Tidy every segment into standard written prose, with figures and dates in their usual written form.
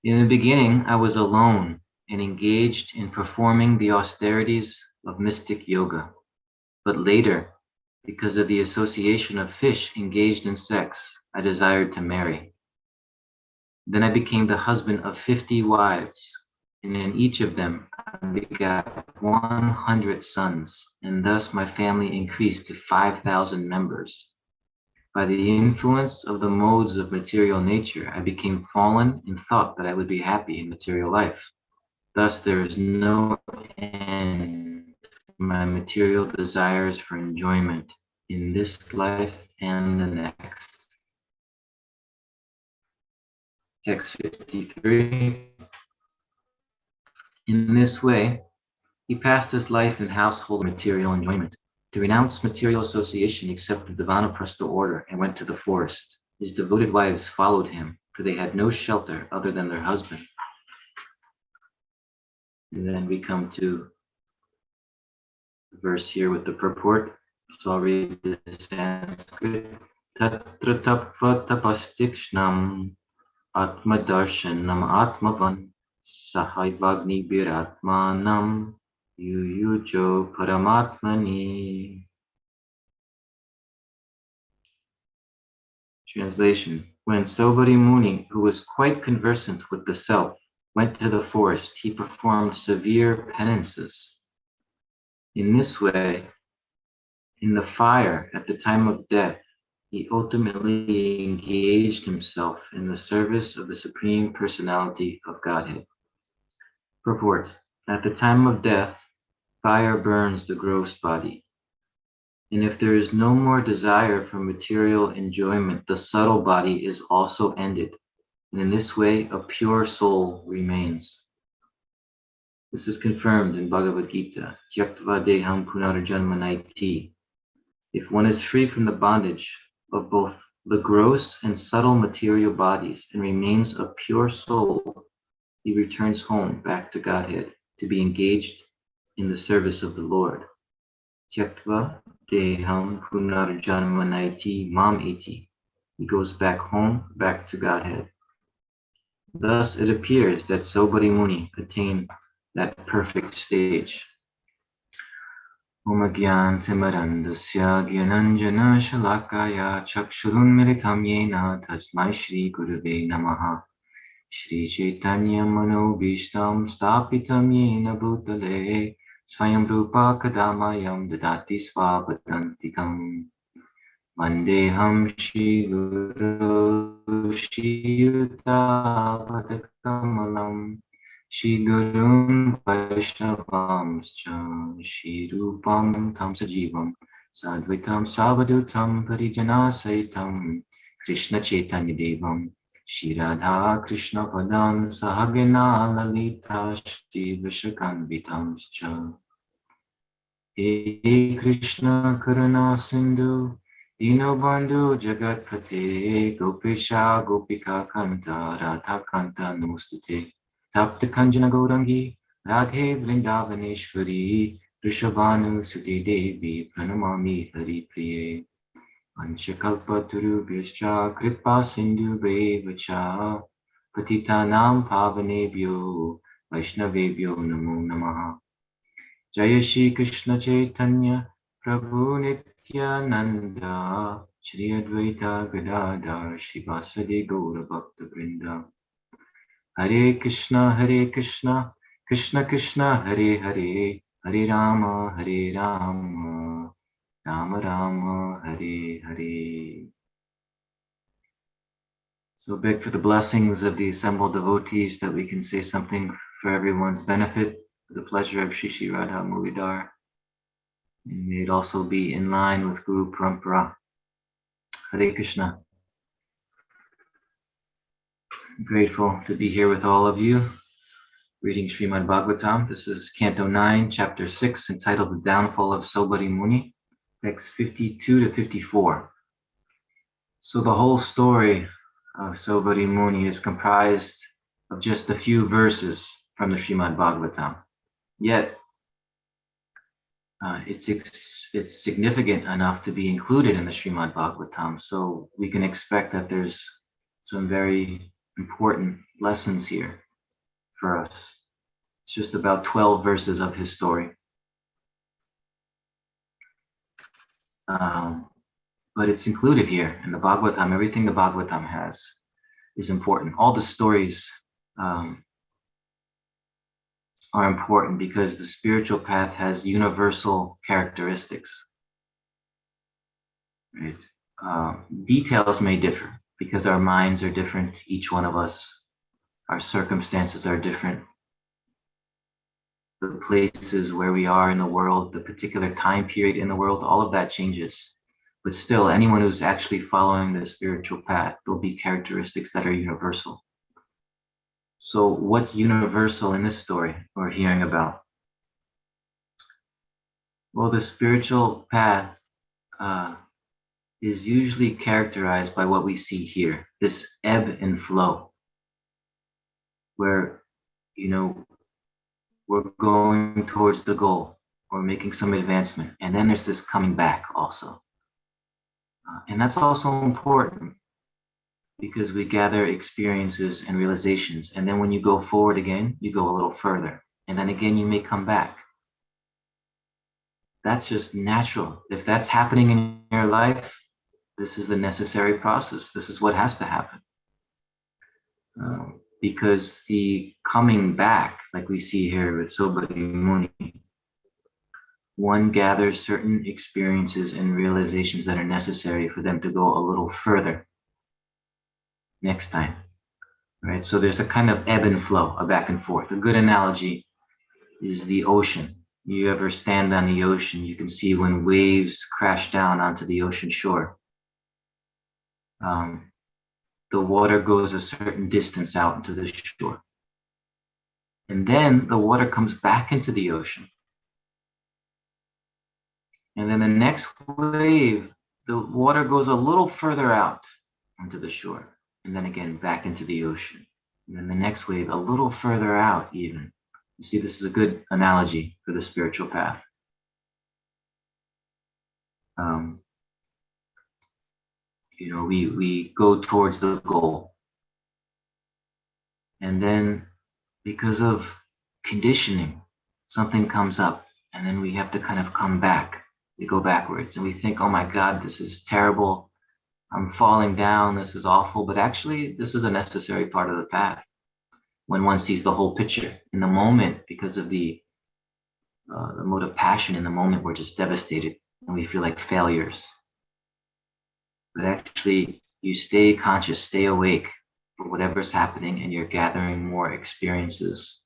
In the beginning, I was alone and engaged in performing the austerities of mystic yoga. But later, because of the association of fish engaged in sex, I desired to marry. Then I became the husband of 50 wives, and in each of them I begat 100 sons, and thus my family increased to 5,000 members. By the influence of the modes of material nature, I became fallen and thought that I would be happy in material life. Thus there is no end to my material desires for enjoyment in this life and the next. Text 53. In this way, he passed his life in household material enjoyment. To renounce material association, he accepted the Vanaprastha order and went to the forest. His devoted wives followed him, for they had no shelter other than their husband. And then we come to the verse here with the purport. So I'll read the Sanskrit. Tatra tapva tapastikshnam atmadarshanam atmavan sahaivagni biratmanam yuyujo paramatmani. Translation. When Sobari Muni, who was quite conversant with the self, went to the forest, he performed severe penances. In this way, in the fire at the time of death, he ultimately engaged himself in the service of the Supreme Personality of Godhead. Purport. At the time of death, fire burns the gross body. And if there is no more desire for material enjoyment, the subtle body is also ended. And in this way, a pure soul remains. This is confirmed in Bhagavad Gita, Tyaktva deham punarjanma naiti. If one is free from the bondage of both the gross and subtle material bodies and remains a pure soul, he returns home back to Godhead to be engaged in the service of the Lord. Tyaktva deham punarjanma naiti mam iti. He goes back home, back to Godhead. Thus it appears that Sobari Muni attained that perfect stage. Om Gyantimarandasya Gyananjana Shalakaya Chakshurunmilitam Yena Tasmai Shri Gurave Namaha Shri Chaitanya Manobhishtam Stapitam Yena Bhutale Swayam Rupa Kadamayam Dadati Swavadantikam Vandeham Shri Guru Shri Yutavadakamalam Shri Gurun Vaishnavamscha Shri Rupam Tam Sajivam Sadvitam Savadutam Parijana Saitam Krishna Chaitanya Devam Shri Radha Krishna Padam Sahagana Lalita Shri Vishakanvitamscha He Krishna Karuna Sindhu Dinobandhu Jagatpate Gopisha Gopika Kanta Radha Kanta Namostate Tapta Kanjana Gaurangi Radhe Vrindavaneshwari Rishabhanu Sute Devi Pranamami Hari Priye Anchakalpa Turubhyascha Kripa Sindhu Vacha Patitanam Pavanebhyo Vaishnavebhyo Namo Namaha Jaya Shri Krishna Chaitanya Prabhu Nityananda Shri Advaita Gadadhar Shivasadi Gaura Bhakta Vrinda Hare Krishna Krishna Krishna Hare Hare Hare Rama Rama Rama Hare Hare. So beg for the blessings of the assembled devotees that we can say something for everyone's benefit, for the pleasure of Shri Shri Radha Muridhar. And may it also be in line with Guru Parampara. Hare Krishna. I'm grateful to be here with all of you, reading Srimad Bhagavatam. This is Canto 9, Chapter 6, entitled The Downfall of Sobari Muni, text 52 to 54. So the whole story of Sobari Muni is comprised of just a few verses from the Srimad Bhagavatam. Yet, it's significant enough to be included in the Srimad Bhagavatam, so we can expect that there's some very important lessons here for us. It's just about 12 verses of his story. But it's included here in the Bhagavatam. Everything the Bhagavatam has is important. All the stories are important because the spiritual path has universal characteristics. Right? Details may differ because our minds are different, each one of us. Our circumstances are different. The places where we are in the world, the particular time period in the world, all of that changes. But still, anyone who's actually following the spiritual path, there'll be characteristics that are universal. So what's universal in this story we're hearing about? Well, the spiritual path is usually characterized by what we see here, this ebb and flow, where, we're going towards the goal or making some advancement. And then there's this coming back also. And that's also important because we gather experiences and realizations. And then when you go forward again, you go a little further. And then again, you may come back. That's just natural. If that's happening in your life, this is the necessary process. This is what has to happen. Because the coming back, like we see here with Sobhati Muni, one gathers certain experiences and realizations that are necessary for them to go a little further next time, right? So there's a kind of ebb and flow, a back and forth. A good analogy is the ocean. You ever stand on the ocean, you can see when waves crash down onto the ocean shore. The water goes a certain distance out into the shore. And then the water comes back into the ocean. And then the next wave, the water goes a little further out onto the shore. And then again, back into the ocean. And then the next wave, a little further out even. You see, this is a good analogy for the spiritual path. We go towards the goal. And then because of conditioning, something comes up. And then we have to kind of come back. We go backwards and we think, oh my God, this is terrible. I'm falling down. This is awful. But actually, this is a necessary part of the path. When one sees the whole picture in the moment, because of the mode of passion in the moment, we're just devastated and we feel like failures. But actually, you stay conscious, stay awake for whatever's happening, and you're gathering more experiences.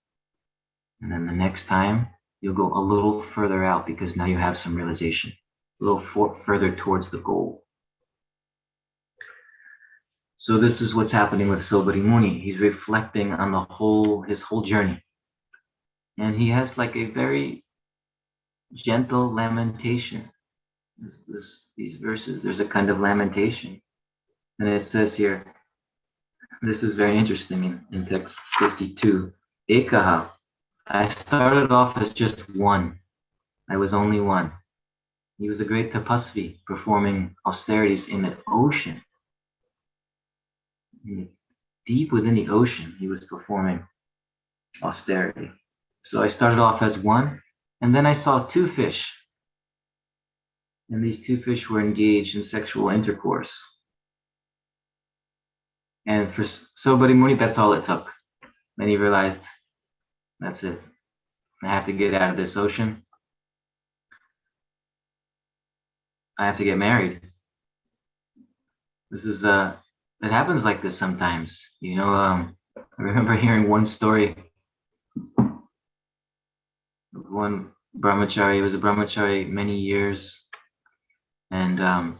And then the next time, you'll go a little further out because now you have some realization, a little further towards the goal. So this is what's happening with Sobhati Muni. He's reflecting on his whole journey. And he has like a very gentle lamentation. These verses, there's a kind of lamentation. And it says here, this is very interesting in text 52, Ekaha, I started off as just one. I was only one. He was a great tapasvi performing austerities in the ocean. Deep within the ocean, he was performing austerity. So I started off as one, and then I saw two fish. And these two fish were engaged in sexual intercourse. And for Sobhati Muni, that's all it took. Then he realized, that's it. I have to get out of this ocean. I have to get married. This is, it happens like this sometimes. I remember hearing one story of one Brahmachari. He was a Brahmachari many years. And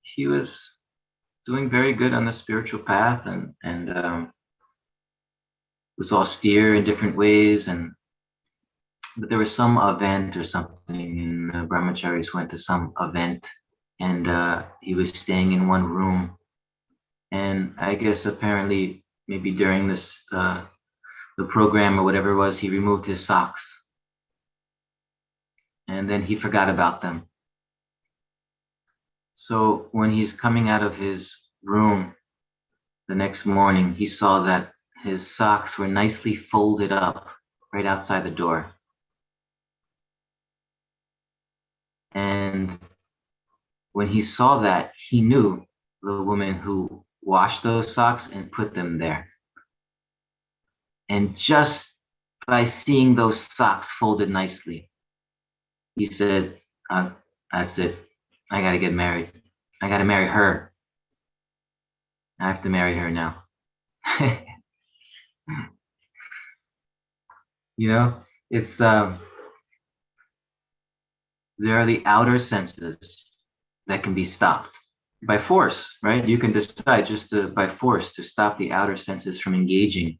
he was doing very good on the spiritual path and was austere in different ways. But there was some event or something, and the Brahmacharis went to some event, and he was staying in one room. And I guess apparently maybe during this the program or whatever it was, he removed his socks. And then he forgot about them. So when he's coming out of his room the next morning, he saw that his socks were nicely folded up right outside the door. And when he saw that, he knew the woman who washed those socks and put them there. And just by seeing those socks folded nicely, he said, that's it. I gotta get married. I gotta marry her. I have to marry her now. You know, it's there are the outer senses that can be stopped by force, right? You can decide just by force to stop the outer senses from engaging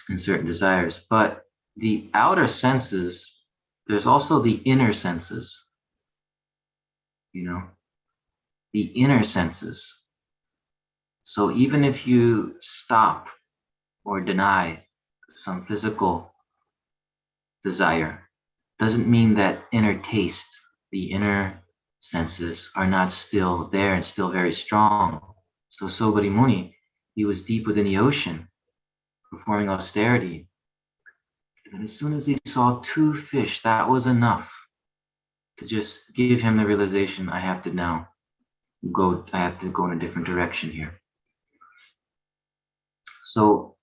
in certain desires. But the outer senses, there's also the inner senses, you know, the inner senses. So even if you stop or deny some physical desire, doesn't mean that inner taste, the inner senses are not still there and still very strong. So Sobari Muni, he was deep within the ocean, performing austerity. And as soon as he saw 2 fish, that was enough to just give him the realization, I have to go in a different direction here. So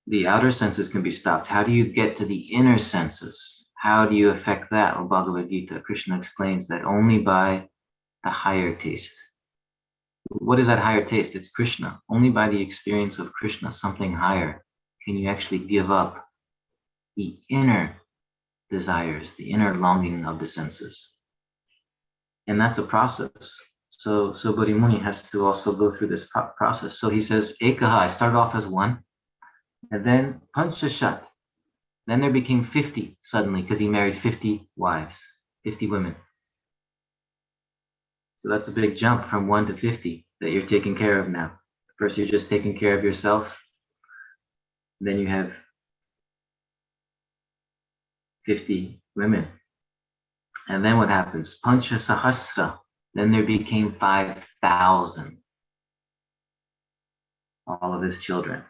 the outer senses can be stopped. How do you get to the inner senses? How do you affect that? Well, Bhagavad Gita, Krishna explains that only by the higher taste. What is that higher taste? It's Krishna. Only by the experience of Krishna, something higher, can you actually give up the inner desires, the inner longing of the senses. And that's a process. So Bodhi Muni has to also go through this process. So he says, Ekaha, I started off as 1, and then Panchashat. Then there became 50 suddenly, because he married 50 wives, 50 women. So that's a big jump from 1 to 50 that you're taking care of now. First, you're just taking care of yourself. Then you have 50 women. And then what happens? Pancha Sahasra. Then there became 5,000. All of his children.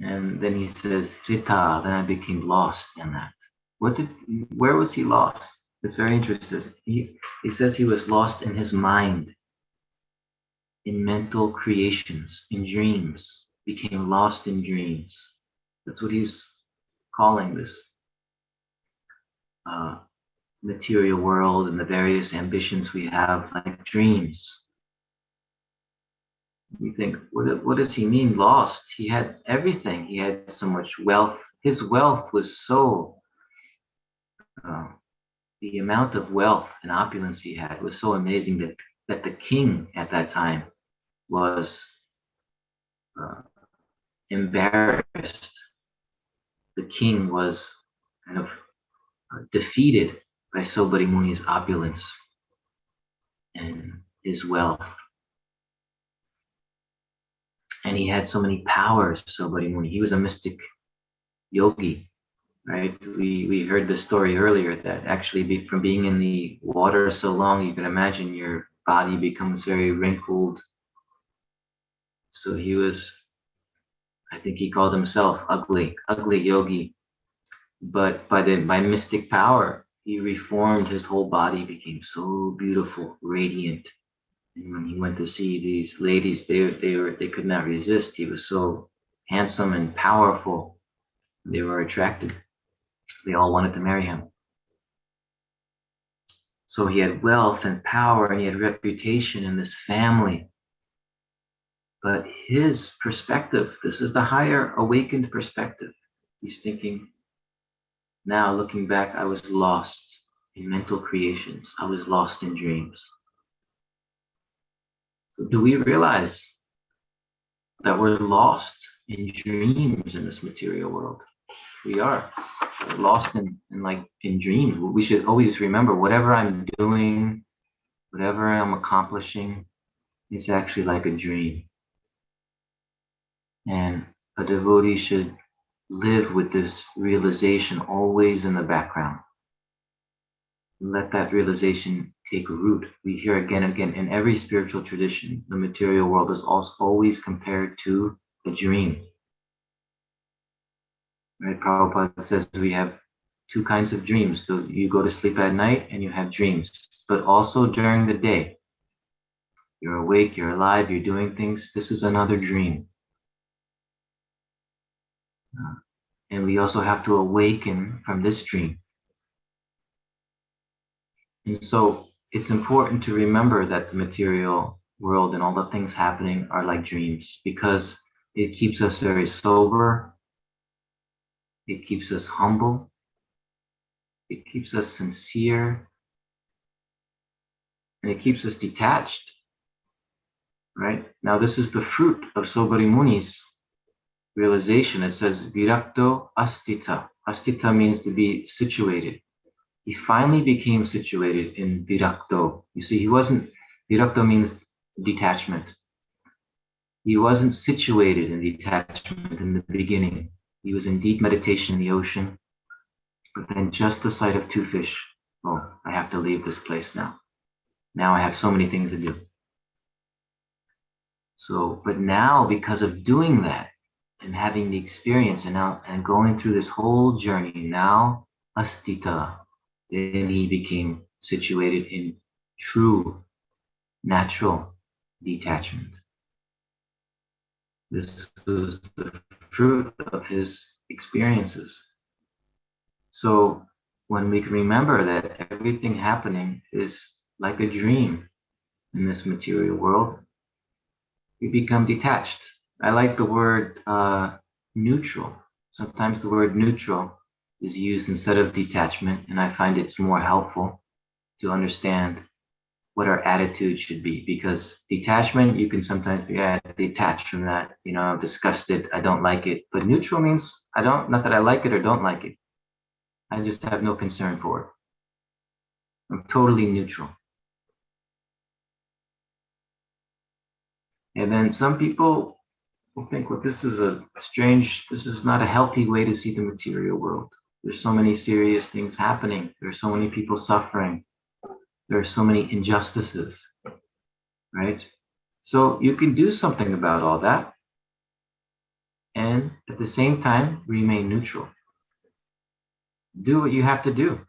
And then he says, Rita, then I became lost in that. Where was he lost? It's very interesting. He says he was lost in his mind, in mental creations, in dreams, became lost in dreams. That's what he's calling this material world and the various ambitions we have, like dreams. You think, what does he mean lost? He had everything. He had so much wealth. His wealth was so, the amount of wealth and opulence he had was so amazing that the king at that time was embarrassed. The king was kind of defeated by Sobari Muni's opulence and his wealth. And he had so many powers, Sobari Muni. He was a mystic yogi, right? We heard the story earlier that actually from being in the water so long, you can imagine your body becomes very wrinkled. So he was, I think he called himself ugly yogi. But by mystic power, he reformed his whole body, became so beautiful, radiant. And when he went to see these ladies, they could not resist. He was so handsome and powerful. They were attracted. They all wanted to marry him. So he had wealth and power, and he had reputation in this family. But his perspective, this is the higher awakened perspective. He's thinking, now looking back, I was lost in mental creations. I was lost in dreams. So do we realize that we're lost in dreams in this material world? We are. We're lost in dreams. We should always remember whatever I'm doing, whatever I'm accomplishing, it's actually like a dream. And a devotee should live with this realization always in the background. Let that realization take root. We hear again and again in every spiritual tradition, the material world is also always compared to a dream. Right? Prabhupada says we have two kinds of dreams. So you go to sleep at night and you have dreams, but also during the day. You're awake, you're alive, you're doing things. This is another dream. And we also have to awaken from this dream. And so it's important to remember that the material world and all the things happening are like dreams, because it keeps us very sober, it keeps us humble, it keeps us sincere, and it keeps us detached. Right? Now this is the fruit of Sobari Muni's realization. It says virakto astita. Astita means to be situated. He finally became situated in virakto. You see, virakto means detachment. He wasn't situated in detachment in the beginning. He was in deep meditation in the ocean, but then just the sight of two fish. Oh, I have to leave this place now. Now I have so many things to do. So, but now because of doing that and having the experience and going through this whole journey, now astita, then he became situated in true, natural detachment. This was the fruit of his experiences. So when we can remember that everything happening is like a dream in this material world, we become detached. I like the word neutral. Sometimes the word neutral is used instead of detachment, and I find it's more helpful to understand what our attitude should be, because detachment, you can sometimes be detached from that, disgusted, I don't like it. But neutral means not that I like it or don't like it. I just have no concern for it. I'm totally neutral. And then some people will think, well, this is not a healthy way to see the material world. There's so many serious things happening. There's so many people suffering. There are so many injustices, right? So you can do something about all that and at the same time remain neutral. Do what you have to do.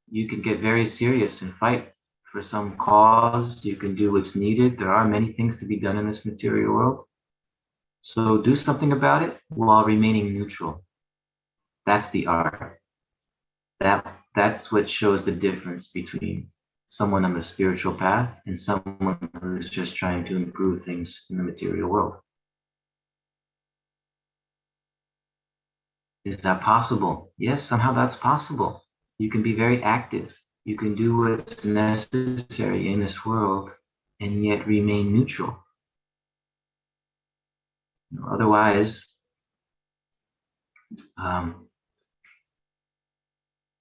You can get very serious and fight for some cause. You can do what's needed. There are many things to be done in this material world. So do something about it while remaining neutral. That's the art. That's what shows the difference between someone on the spiritual path and someone who's just trying to improve things in the material world. Is that possible? Yes, somehow that's possible. You can be very active. You can do what's necessary in this world and yet remain neutral. Otherwise,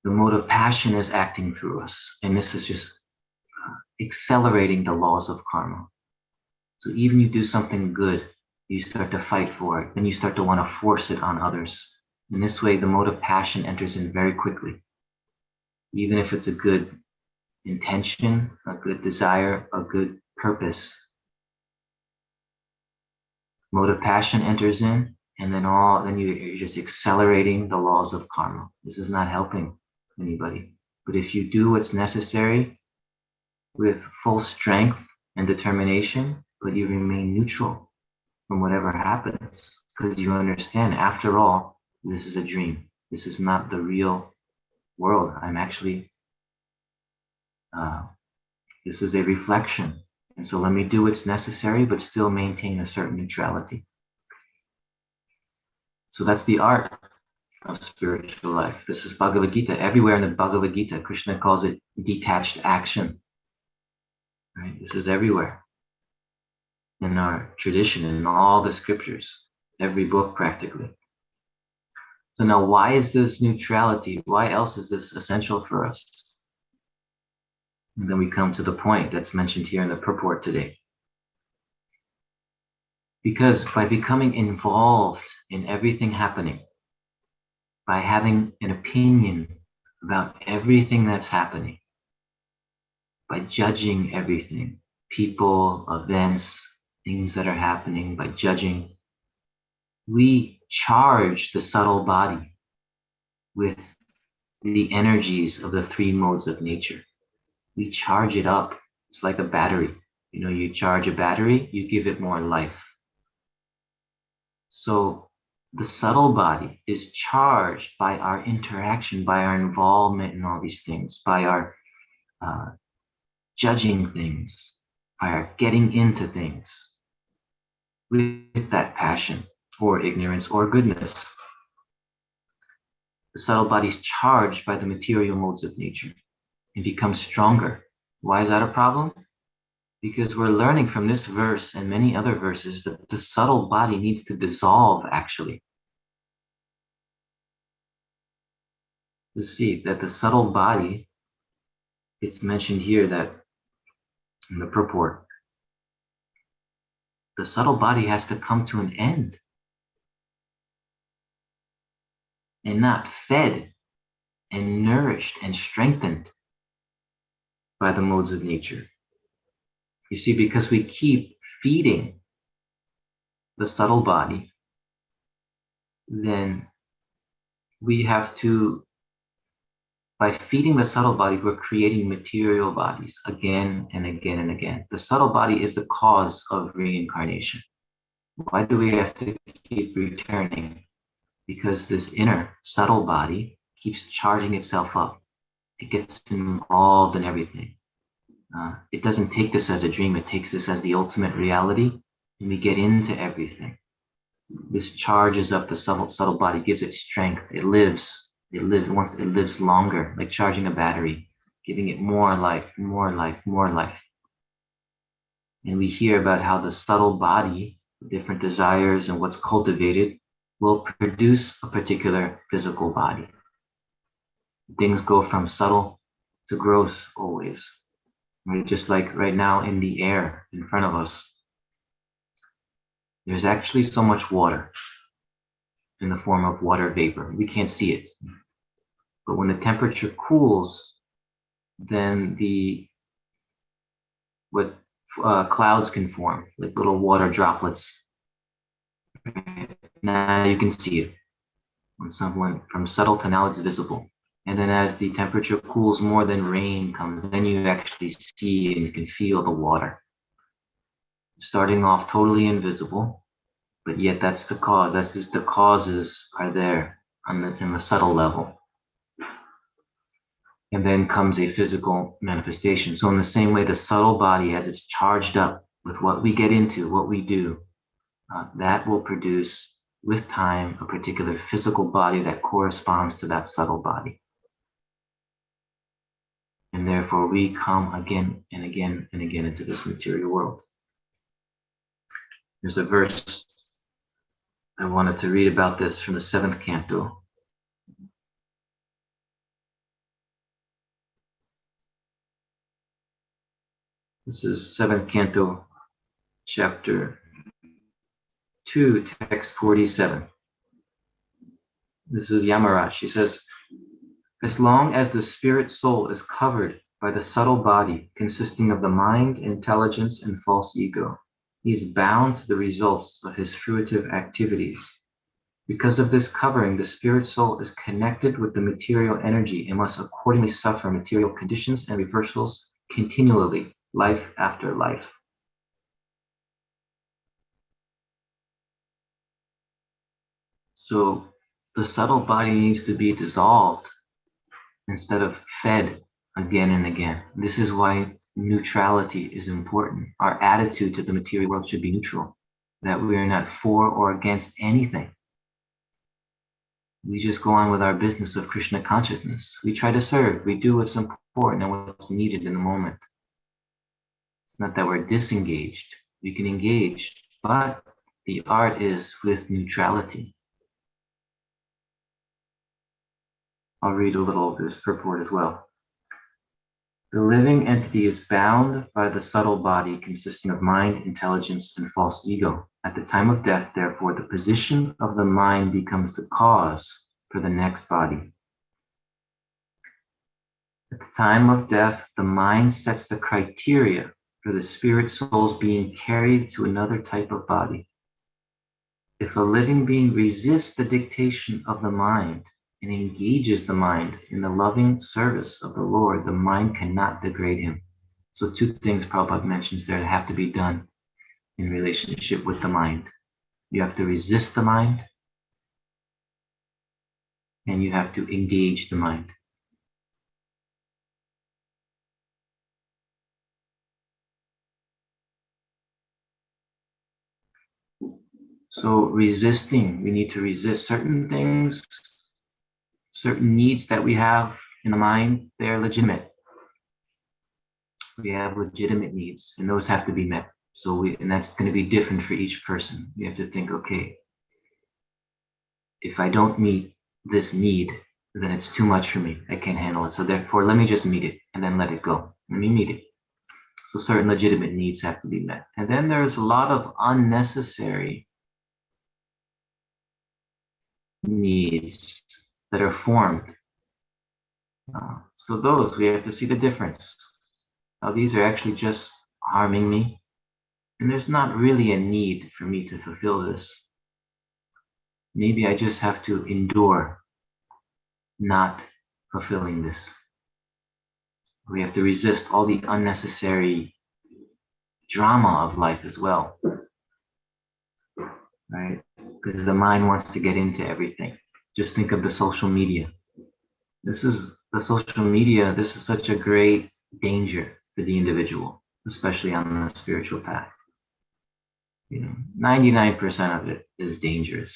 the mode of passion is acting through us, and this is just accelerating the laws of karma. So even you do something good, you start to fight for it, and you start to want to force it on others. In this way, the mode of passion enters in very quickly. Even if it's a good intention, a good desire, a good purpose, mode of passion enters in, and then you're just accelerating the laws of karma. This is not helping anybody. But if you do what's necessary with full strength and determination, but you remain neutral from whatever happens, because you understand, after all, this is a dream. This is not the real world. I'm actually, this is a reflection. And so let me do what's necessary, but still maintain a certain neutrality. So that's the art of spiritual life. This is Bhagavad Gita. Everywhere in the Bhagavad Gita, Krishna calls it detached action. Right? This is everywhere in our tradition, in all the scriptures, every book practically. So now, why is this neutrality? Why else is this essential for us? And then we come to the point that's mentioned here in the purport today. Because by becoming involved in everything happening, by having an opinion about everything that's happening, by judging everything, people, events, things that are happening, by judging, we charge the subtle body with the energies of the three modes of nature. We charge it up. It's like a battery. You know, you charge a battery, you give it more life. So the subtle body is charged by our interaction, by our involvement in all these things, by our judging things, by our getting into things with that passion or ignorance or goodness. The subtle body is charged by the material modes of nature and becomes stronger. Why is that a problem? Because we're learning from this verse and many other verses that the subtle body needs to dissolve, actually. You see that the subtle body, it's mentioned here that in the purport, the subtle body has to come to an end and not fed and nourished and strengthened by the modes of nature. You see, because we keep feeding the subtle body, then we have to, by feeding the subtle body, we're creating material bodies again and again and again. The subtle body is the cause of reincarnation. Why do we have to keep returning? Because this inner subtle body keeps charging itself up. It gets involved in everything. It doesn't take this as a dream, it takes this as the ultimate reality, and we get into everything. This charges up the subtle body, gives it strength. It lives longer, like charging a battery, giving it more life, more life, more life. And we hear about how the subtle body, different desires and what's cultivated, will produce a particular physical body. Things go from subtle to gross always. Right? Just like right now in the air in front of us, there's actually so much water in the form of water vapor. We can't see it. But when the temperature cools, then clouds can form, like little water droplets. Now you can see it. When someone from subtle to now it's visible. And then as the temperature cools more, then rain comes. Then you actually see and you can feel the water. Starting off totally invisible, but yet that's the cause. That's just the causes are there in the subtle level. And then comes a physical manifestation. So in the same way, the subtle body, as it's charged up with what we get into, what we do, that will produce with time a particular physical body that corresponds to that subtle body. And therefore we come again and again and again into this material world. There's a verse I wanted to read about this from the 7th canto. This is 7th canto, chapter 2, text 47. This is Yamaraj. She says, as long as the spirit soul is covered by the subtle body consisting of the mind, intelligence, and false ego, he is bound to the results of his fruitive activities. Because of this covering, the spirit soul is connected with the material energy and must accordingly suffer material conditions and reversals continually, life after life. So the subtle body needs to be dissolved instead of fed again and again. This is why neutrality is important. Our attitude to the material world should be neutral, that we are not for or against anything. We just go on with our business of Krishna consciousness. We try to serve. We do what's important and what's needed in the moment. It's not that we're disengaged. We can engage, but the art is with neutrality. I'll read a little of this purport as well. The living entity is bound by the subtle body consisting of mind, intelligence, and false ego. At the time of death, therefore, the position of the mind becomes the cause for the next body. At the time of death, the mind sets the criteria for the spirit souls being carried to another type of body. If a living being resists the dictation of the mind and engages the mind in the loving service of the Lord, the mind cannot degrade him. So two things Prabhupada mentions there that have to be done in relationship with the mind. You have to resist the mind, and you have to engage the mind. So resisting, we need to resist certain things, certain needs that we have in the mind, they're legitimate. We have legitimate needs, and those have to be met. And that's going to be different for each person. We have to think, okay, if I don't meet this need, then it's too much for me. I can't handle it. So therefore, let me just meet it and then let it go. Let me meet it. So certain legitimate needs have to be met. And then there's a lot of unnecessary needs that are formed. So those, we have to see the difference. Now, these are actually just harming me. And there's not really a need for me to fulfill this. Maybe I just have to endure not fulfilling this. We have to resist all the unnecessary drama of life as well, right? Because the mind wants to get into everything. Just think of the social media. This is such a great danger for the individual, especially on the spiritual path. 99% of it is dangerous.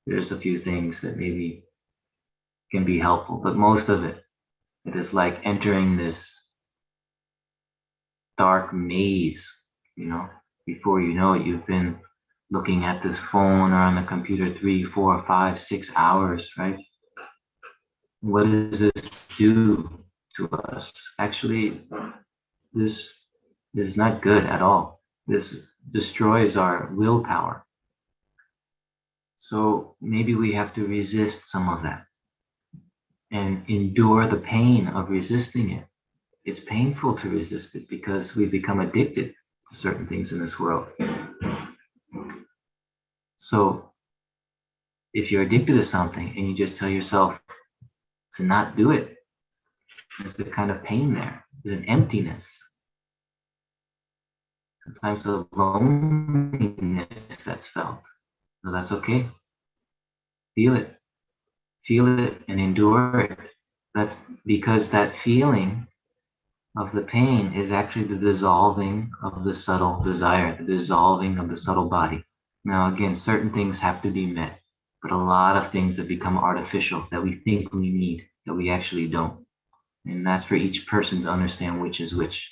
There's a few things that maybe can be helpful, but most of it is like entering this dark maze, before you know it, you've been looking at this phone or on the computer 3, 4, 5, 6 hours, right? What does this do to us? Actually, this is not good at all. This destroys our willpower. So maybe we have to resist some of that and endure the pain of resisting it. It's painful to resist it because we become addicted to certain things in this world. So if you're addicted to something and you just tell yourself to not do it, there's a kind of pain there. There's an emptiness. Sometimes a loneliness that's felt. So that's okay. Feel it. Feel it and endure it. That's because that feeling of the pain is actually the dissolving of the subtle desire, the dissolving of the subtle body. Now, again, certain things have to be met, but a lot of things have become artificial that we think we need, that we actually don't. And that's for each person to understand which is which.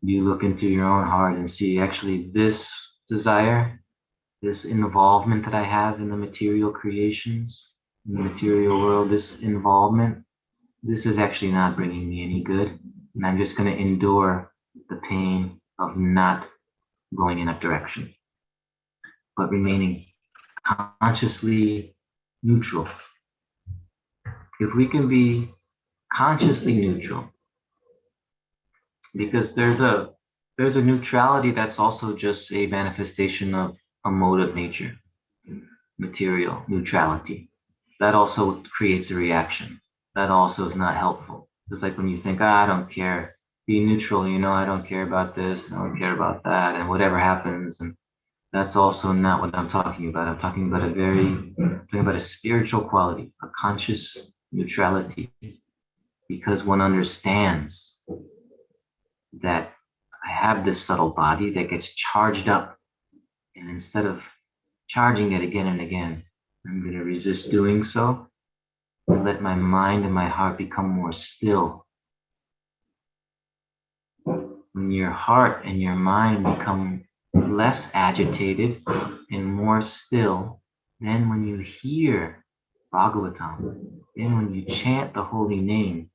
You look into your own heart and see actually this desire, this involvement that I have in the material creations, in the material world, this involvement, this is actually not bringing me any good. And I'm just going to endure the pain of not going in that direction, but remaining consciously neutral. If we can be consciously neutral, because there's a neutrality that's also just a manifestation of a mode of nature, material neutrality. That also creates a reaction. That also is not helpful. It's like when you think, I don't care, be neutral, I don't care about this, I don't care about that, and whatever happens. And that's also not what I'm talking about. I'm talking about a spiritual quality, a conscious neutrality, because one understands that I have this subtle body that gets charged up, and instead of charging it again and again, I'm going to resist doing so and let my mind and my heart become more still. When your heart and your mind become less agitated and more still, then when you hear Bhagavatam, then when you chant the holy name,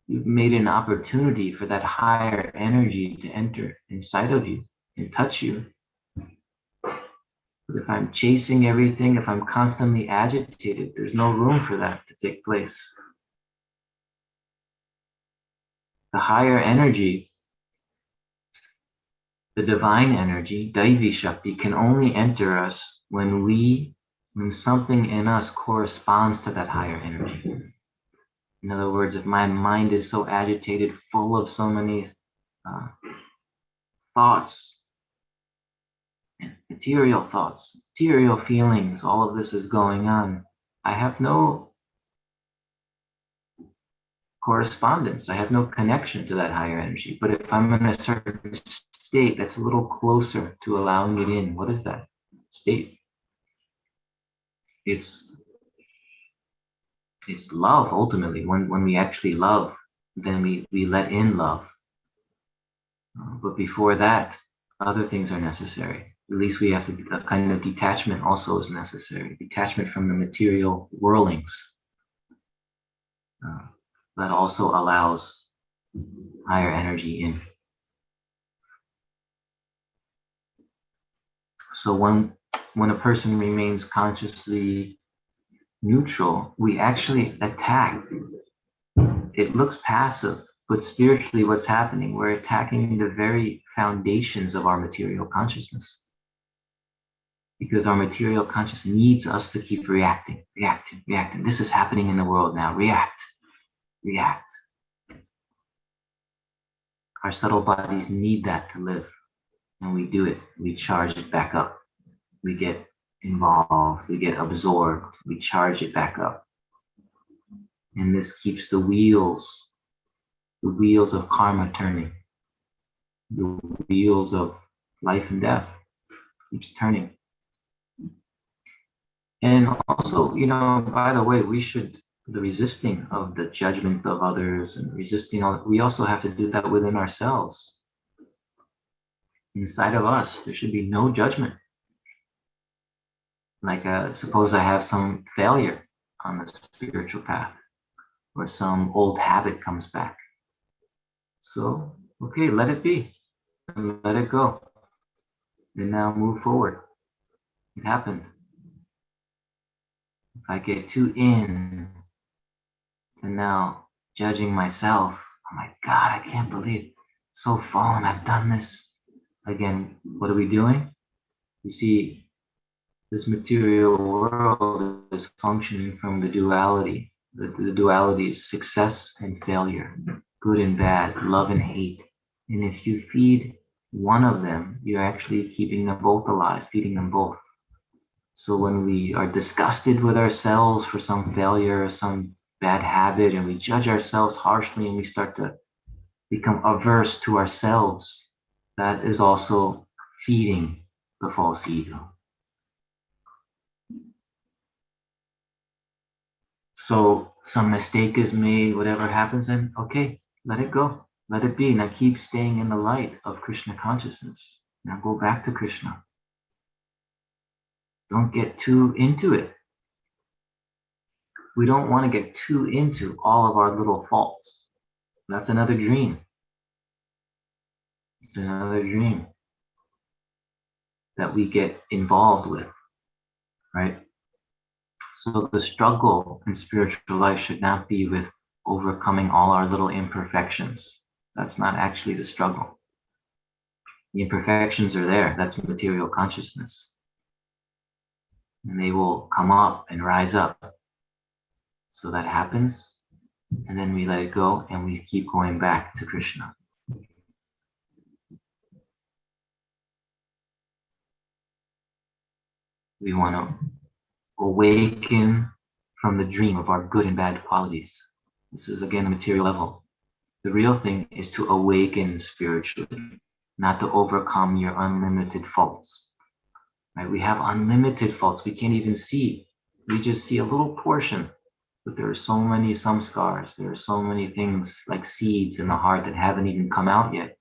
you've made an opportunity for that higher energy to enter inside of you and touch you. But if I'm chasing everything, if I'm constantly agitated, there's no room for that to take place. The higher energy, the divine energy, Daivi Shakti, can only enter us when something in us corresponds to that higher energy. In other words, if my mind is so agitated, full of so many thoughts, and material thoughts, material feelings, all of this is going on, I have no correspondence. I have no connection to that higher energy. But if I'm in a certain state that's a little closer to allowing it in, what is that state? It's love, ultimately. When we actually love, then we let in love. But before that, other things are necessary. At least we have to, a kind of detachment also is necessary. Detachment from the material whirlings. That also allows higher energy in. So when a person remains consciously neutral, we actually attack. It looks passive, but spiritually what's happening, we're attacking the very foundations of our material consciousness. Because our material consciousness needs us to keep reacting. This is happening in the world now. React. Our subtle bodies need that to live. And we do it. We charge it back up. We get involved. We get absorbed. We charge it back up. And this keeps the wheels of karma turning. The wheels of life and death keeps turning. And also, by the way, the resisting of the judgment of others and resisting we also have to do that within ourselves. Inside of us, there should be no judgment. Like, suppose I have some failure on the spiritual path, or some old habit comes back. So, okay, let it be, and let it go. And now move forward. It happened. If I get too in to now judging myself, oh my God, I can't believe, so fallen, I've done this. Again, what are we doing? You see, this material world is functioning from the duality. The duality is success and failure, good and bad, love and hate. And if you feed one of them, you're actually keeping them both alive, feeding them both. So when we are disgusted with ourselves for some failure or some bad habit, and we judge ourselves harshly, and we start to become averse to ourselves, that is also feeding the false ego. So some mistake is made, whatever happens, and okay, let it go. Let it be. Now keep staying in the light of Krishna consciousness. Now go back to Krishna. Don't get too into it. We don't want to get too into all of our little faults. That's another dream. It's another dream that we get involved with, right? So the struggle in spiritual life should not be with overcoming all our little imperfections. That's not actually the struggle. The imperfections are there. That's material consciousness. And they will come up and rise up. So that happens, and then we let it go, and we keep going back to Krishna. We want to awaken from the dream of our good and bad qualities. This is, again, a material level. The real thing is to awaken spiritually, not to overcome your unlimited faults. Right? We have unlimited faults. We can't even see. We just see a little portion. But there are so many samskars. There are so many things like seeds in the heart that haven't even come out yet.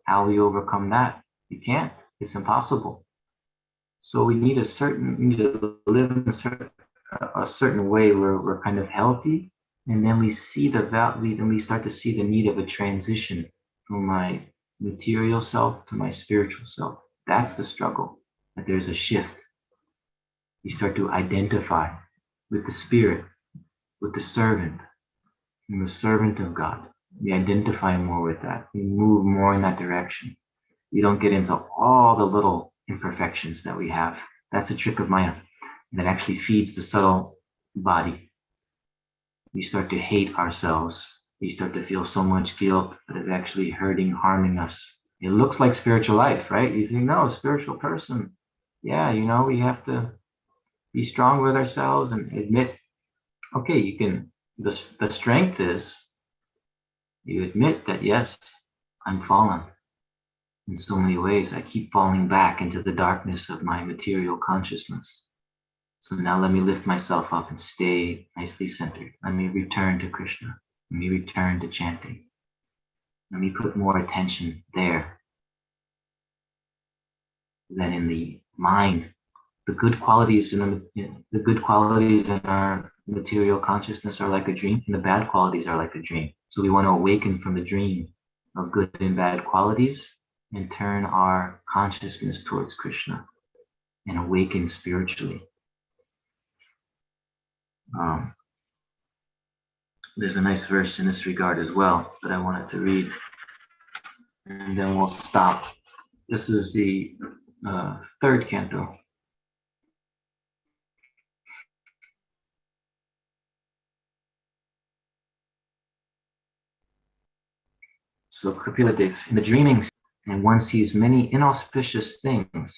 How we overcome that? You can't. It's impossible. So we need to live in a certain way where we're kind of healthy, and then we see then we start to see the need of a transition from my material self to my spiritual self. That's the struggle, that there's a shift. You start to identify with the spirit, with the servant, and the servant of God. We identify more with that. We move more in that direction. We don't get into all the little imperfections that we have. That's a trick of Maya that actually feeds the subtle body. We start to hate ourselves. We start to feel so much guilt that is actually hurting, harming us. It looks like spiritual life, right? You think, no, spiritual person. Yeah, we have to be strong with ourselves and admit, okay, you can, the strength is you admit that, yes, I'm fallen in so many ways. I keep falling back into the darkness of my material consciousness. So now let me lift myself up and stay nicely centered. Let me return to Krishna. Let me return to chanting. Let me put more attention there than in the mind. The good qualities the good qualities in our material consciousness are like a dream, and the bad qualities are like a dream. So we want to awaken from the dream of good and bad qualities and turn our consciousness towards Krishna and awaken spiritually. There's a nice verse in this regard as well that I wanted to read, and then we'll stop. This is the third canto. So Kripiladev, in the dreaming, and one sees many inauspicious things,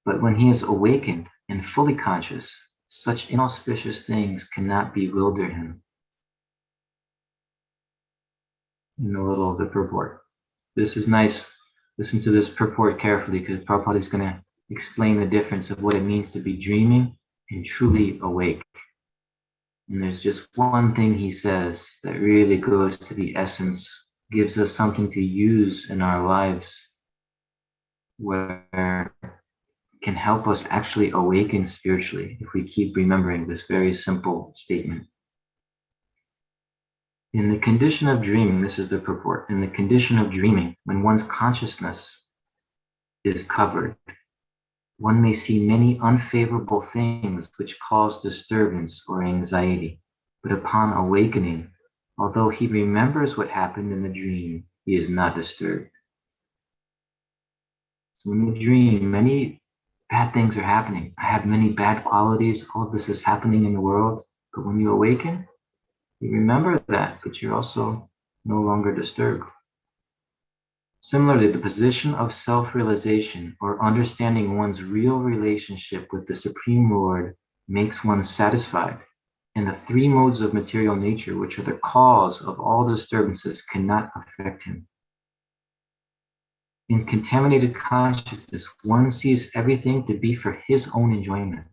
but when he is awakened and fully conscious, such inauspicious things cannot bewilder him. In the purport. This is nice. Listen to this purport carefully, because Prabhupada is going to explain the difference of what it means to be dreaming and truly awake. And there's just one thing he says that really goes to the essence, gives us something to use in our lives, where it can help us actually awaken spiritually if we keep remembering this very simple statement. In the condition of dreaming, this is the purport, in the condition of dreaming, when one's consciousness is covered, one may see many unfavorable things which cause disturbance or anxiety. But upon awakening, although he remembers what happened in the dream, he is not disturbed. So in the dream, many bad things are happening. I have many bad qualities. All of this is happening in the world. But when you awaken, you remember that, but you're also no longer disturbed. Similarly, the position of self-realization or understanding one's real relationship with the Supreme Lord makes one satisfied, and the three modes of material nature, which are the cause of all disturbances, cannot affect him. In contaminated consciousness, one sees everything to be for his own enjoyment.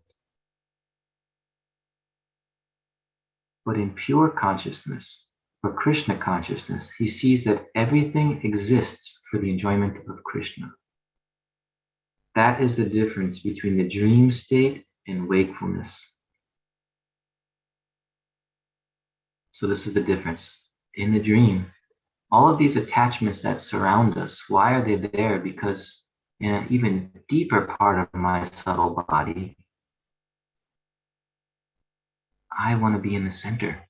But in pure consciousness, or Krishna consciousness, he sees that everything exists for the enjoyment of Krishna. That is the difference between the dream state and wakefulness. So this is the difference. In the dream, all of these attachments that surround us, why are they there? Because in an even deeper part of my subtle body, I want to be in the center.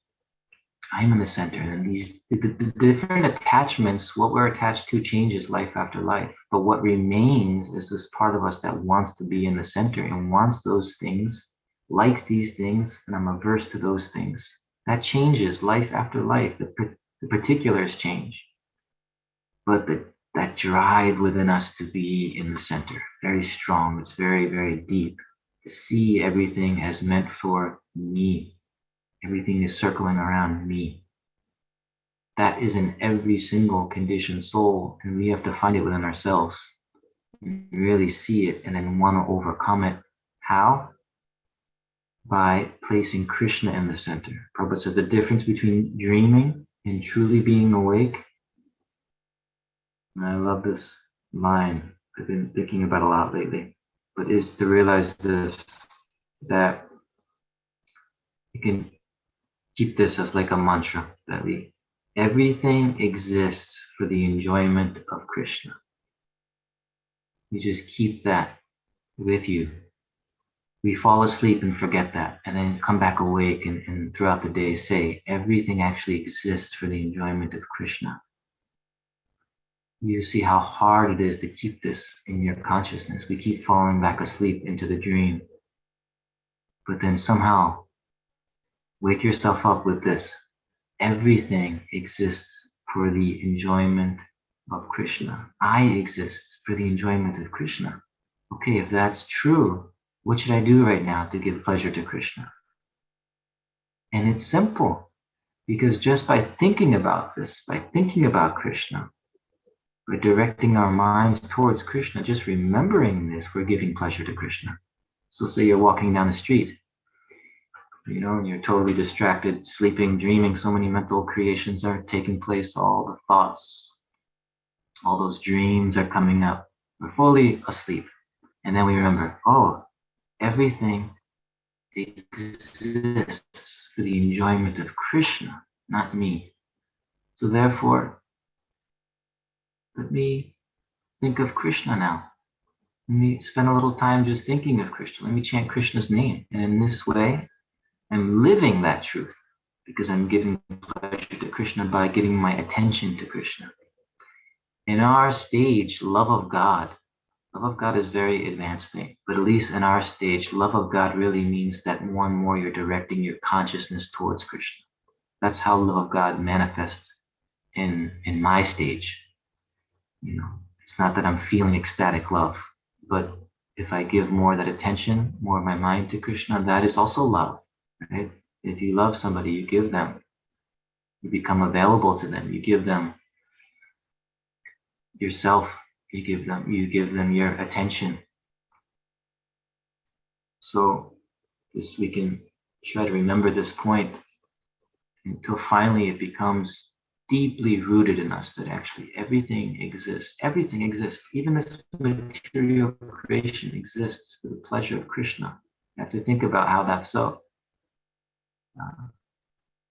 I'm in the center, and the different attachments, what we're attached to changes life after life. But what remains is this part of us that wants to be in the center and wants those things, likes these things, and I'm averse to those things. That changes life after life. The particulars change, but that drive within us to be in the center, very strong. It's very, very deep. To see everything as meant for me. Everything is circling around me. That is in every single conditioned soul, and we have to find it within ourselves and really see it and then want to overcome it. How? By placing Krishna in the center. Prabhupada says the difference between dreaming and truly being awake, and I love this line I've been thinking about a lot lately, but is to realize this, that you can keep this as like a mantra, that everything exists for the enjoyment of Krishna. You just keep that with you. we fall asleep and forget that, and then come back awake and throughout the day say, everything actually exists for the enjoyment of Krishna. You see how hard it is to keep this in your consciousness. We keep falling back asleep into the dream. But then somehow, wake yourself up with this. Everything exists for the enjoyment of Krishna. I exist for the enjoyment of Krishna. Okay, if that's true, what should I do right now to give pleasure to Krishna? And it's simple, because just by thinking about this, by thinking about Krishna, by directing our minds towards Krishna, just remembering this, we're giving pleasure to Krishna. So say you're walking down the street, and you're totally distracted, sleeping, dreaming, so many mental creations are taking place, all the thoughts, all those dreams are coming up. We're fully asleep. And then we remember, oh, everything exists for the enjoyment of Krishna, not me. So therefore, let me think of Krishna now. Let me spend a little time just thinking of Krishna. Let me chant Krishna's name. And in this way, I'm living that truth because I'm giving pleasure to Krishna by giving my attention to Krishna. In our stage, love of God is very advanced thing, but at least in our stage, love of God really means that more and more you're directing your consciousness towards Krishna. That's how love of God manifests in my stage. It's not that I'm feeling ecstatic love, but if I give more of that attention, more of my mind to Krishna, that is also love, right? If you love somebody, you give them, you become available to them, you give them yourself, you give them your attention. So this, we can try to remember this point until finally it becomes deeply rooted in us that actually everything exists. Everything exists. Even this material creation exists for the pleasure of Krishna. You have to think about how that's so.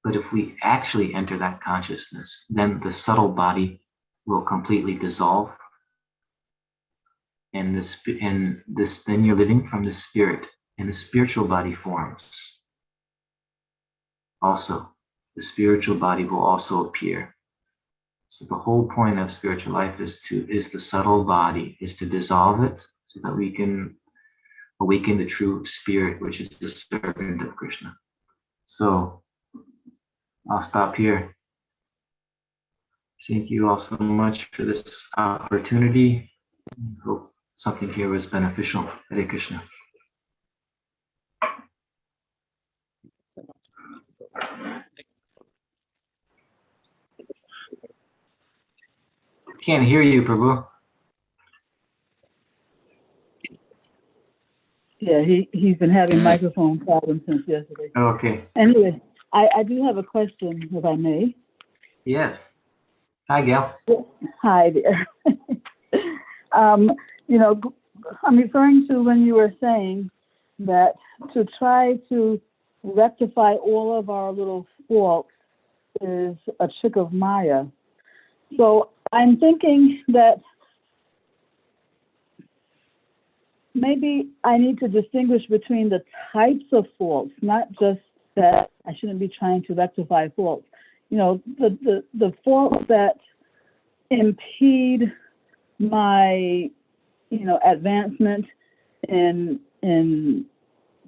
But if we actually enter that consciousness, then the subtle body will completely dissolve. And then you're living from the spirit, and the spiritual body forms. Also, the spiritual body will also appear. So the whole point of spiritual life is the subtle body, is to dissolve it so that we can awaken the true spirit, which is the servant of Krishna. So I'll stop here. Thank you all so much for this opportunity. Hope something here was beneficial. Hare Krishna. Can't hear you, Prabhu. Yeah, he's been having microphone problems since yesterday. Okay. Anyway, I do have a question, if I may. Yes. Hi, Gail. Hi there. I'm referring to when you were saying that to try to rectify all of our little faults is a trick of Maya. So I'm thinking that maybe I need to distinguish between the types of faults, not just that I shouldn't be trying to rectify faults. The faults that impede my, advancement in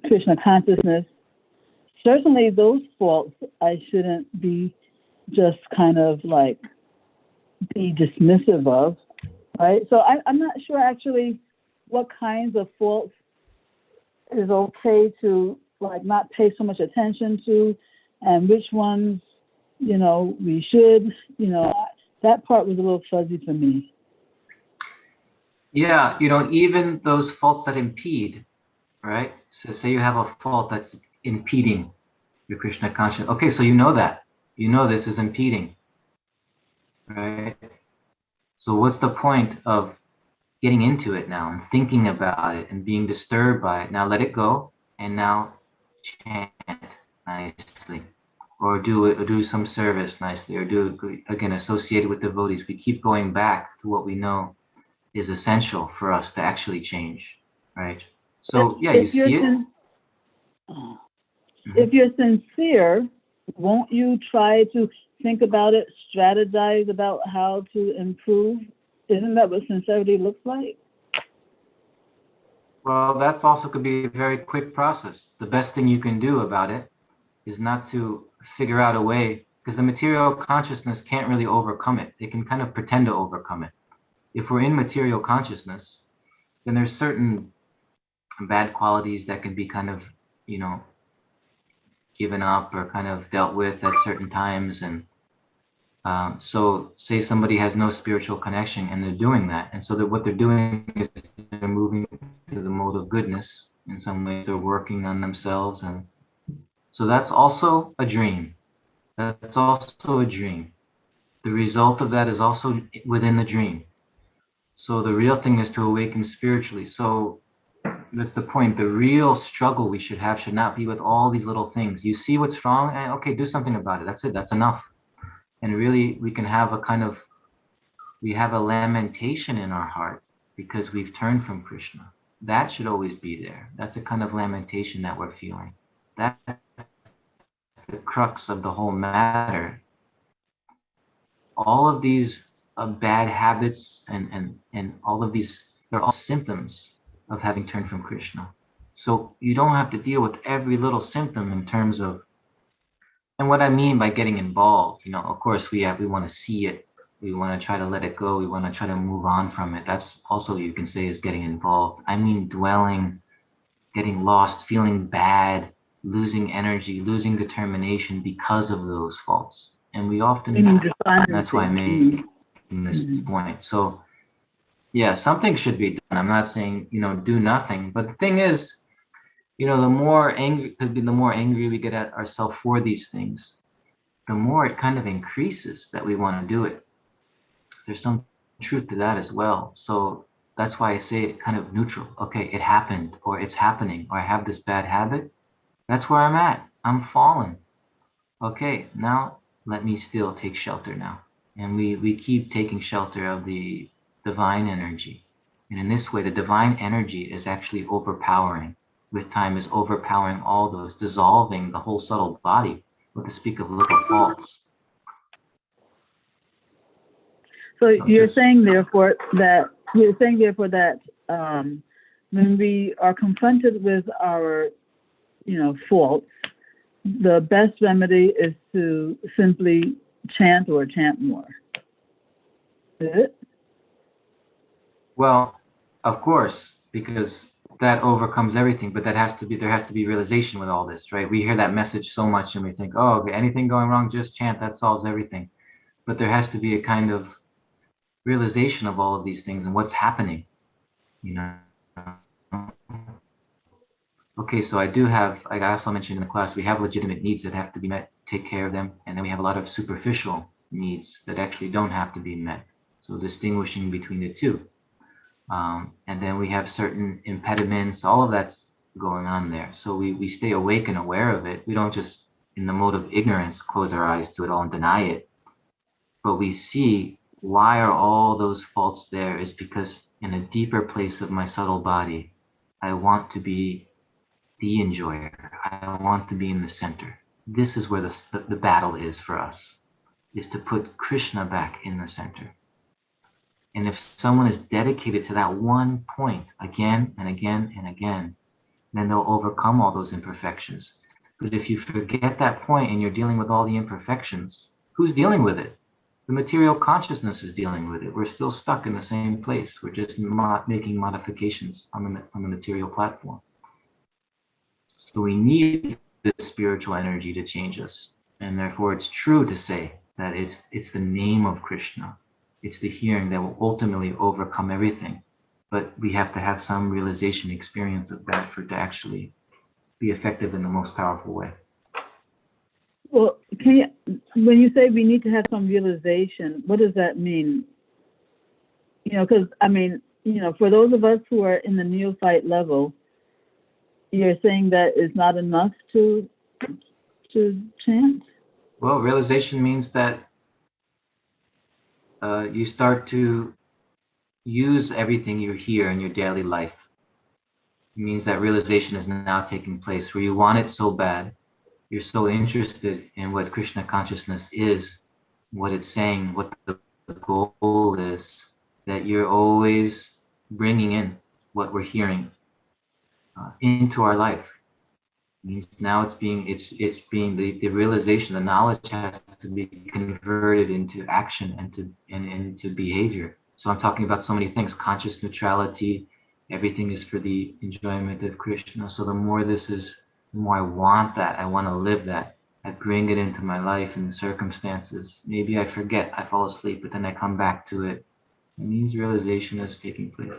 Krishna consciousness. Certainly those faults I shouldn't be just kind of like be dismissive of, right? So I'm not sure actually what kinds of faults is okay to like not pay so much attention to, and which ones, we should, that part was a little fuzzy for me. Yeah, even those faults that impede, right? So say you have a fault that's impeding your Krishna consciousness. Okay, so you know that. You know this is impeding, right? So what's the point of getting into it now and thinking about it and being disturbed by it? Now let it go, and now chant nicely, or do some service nicely, or do again associated with devotees. We keep going back to what we know is essential for us to actually change, right? So yeah, you see it. if you're sincere, won't you try to think about it, strategize about how to improve? Isn't that what sincerity looks like? Well, that's also could be a very quick process. The best thing you can do about it is not to figure out a way, because the material consciousness can't really overcome it. It can kind of pretend to overcome it. If we're in material consciousness, then there's certain bad qualities that can be kind of, given up or kind of dealt with at certain times. And so say somebody has no spiritual connection and they're doing that. And so that what they're doing is they're moving to the mode of goodness. In some ways, they're working on themselves. And so that's also a dream. That's also a dream. The result of that is also within the dream. So the real thing is to awaken spiritually. So that's the point. The real struggle we should have should not be with all these little things. You see what's wrong, and okay, do something about it. That's it. That's enough. And really, we can have we have a lamentation in our heart because we've turned from Krishna. That should always be there. That's a kind of lamentation that we're feeling. That's the crux of the whole matter. All of these bad habits and all of these, they're all symptoms of having turned from Krishna. So you don't have to deal with every little symptom in terms of, and what I mean by getting involved, of course we want to see it. We want to try to let it go. We want to try to move on from it. That's also, you can say, is getting involved. I mean dwelling, getting lost, feeling bad, losing energy, losing determination because of those faults. And we often do. That's why I'm making this point. So yeah, something should be done. I'm not saying, do nothing. But the thing is, the more angry we get at ourselves for these things, the more it kind of increases that we want to do it. There's some truth to that as well. So that's why I say it kind of neutral. Okay, it happened, or it's happening, or I have this bad habit. That's where I'm at. I'm fallen. Okay, now let me still take shelter now. And we keep taking shelter of the divine energy. And in this way, the divine energy is actually overpowering. With time is overpowering all those, dissolving the whole subtle body, what to speak of little faults. So you're saying therefore that when we are confronted with our faults, the best remedy is to simply chant or chant more. Is it? Well, of course, because that overcomes everything, but there has to be realization with all this, right? We hear that message so much and we think, oh, okay, anything going wrong, just chant, that solves everything. But there has to be a kind of realization of all of these things and what's happening, Okay, so I also mentioned in the class, we have legitimate needs that have to be met, take care of them, and then we have a lot of superficial needs that actually don't have to be met. So distinguishing between the two. And then we have certain impediments, all of that's going on there. So we stay awake and aware of it. We don't just, in the mode of ignorance, close our eyes to it all and deny it. But we see why are all those faults there is because in a deeper place of my subtle body, I want to be the enjoyer. I want to be in the center. This is where the battle is for us, is to put Krishna back in the center. And if someone is dedicated to that one point again and again and again, then they'll overcome all those imperfections. But if you forget that point and you're dealing with all the imperfections, who's dealing with it? The material consciousness is dealing with it. We're still stuck in the same place. We're just making modifications on the material platform. So we need this spiritual energy to change us. And therefore it's true to say that it's the name of Krishna. It's the hearing that will ultimately overcome everything. But we have to have some realization experience of that for it to actually be effective in the most powerful way. Well, when you say we need to have some realization, what does that mean? Because for those of us who are in the neophyte level, you're saying that it's not enough to chant? Well, realization means that you start to use everything you hear in your daily life. It means that realization is now taking place where you want it so bad. You're so interested in what Krishna consciousness is, what it's saying, what the goal is, that you're always bringing in what we're hearing into our life. It means now it's being the realization, the knowledge has to be converted into action and into behavior. So I'm talking about so many things: conscious neutrality. Everything is for the enjoyment of Krishna. So the more this is, the more I want that. I want to live that. I bring it into my life and the circumstances. Maybe I forget, I fall asleep, but then I come back to it. It means realization is taking place.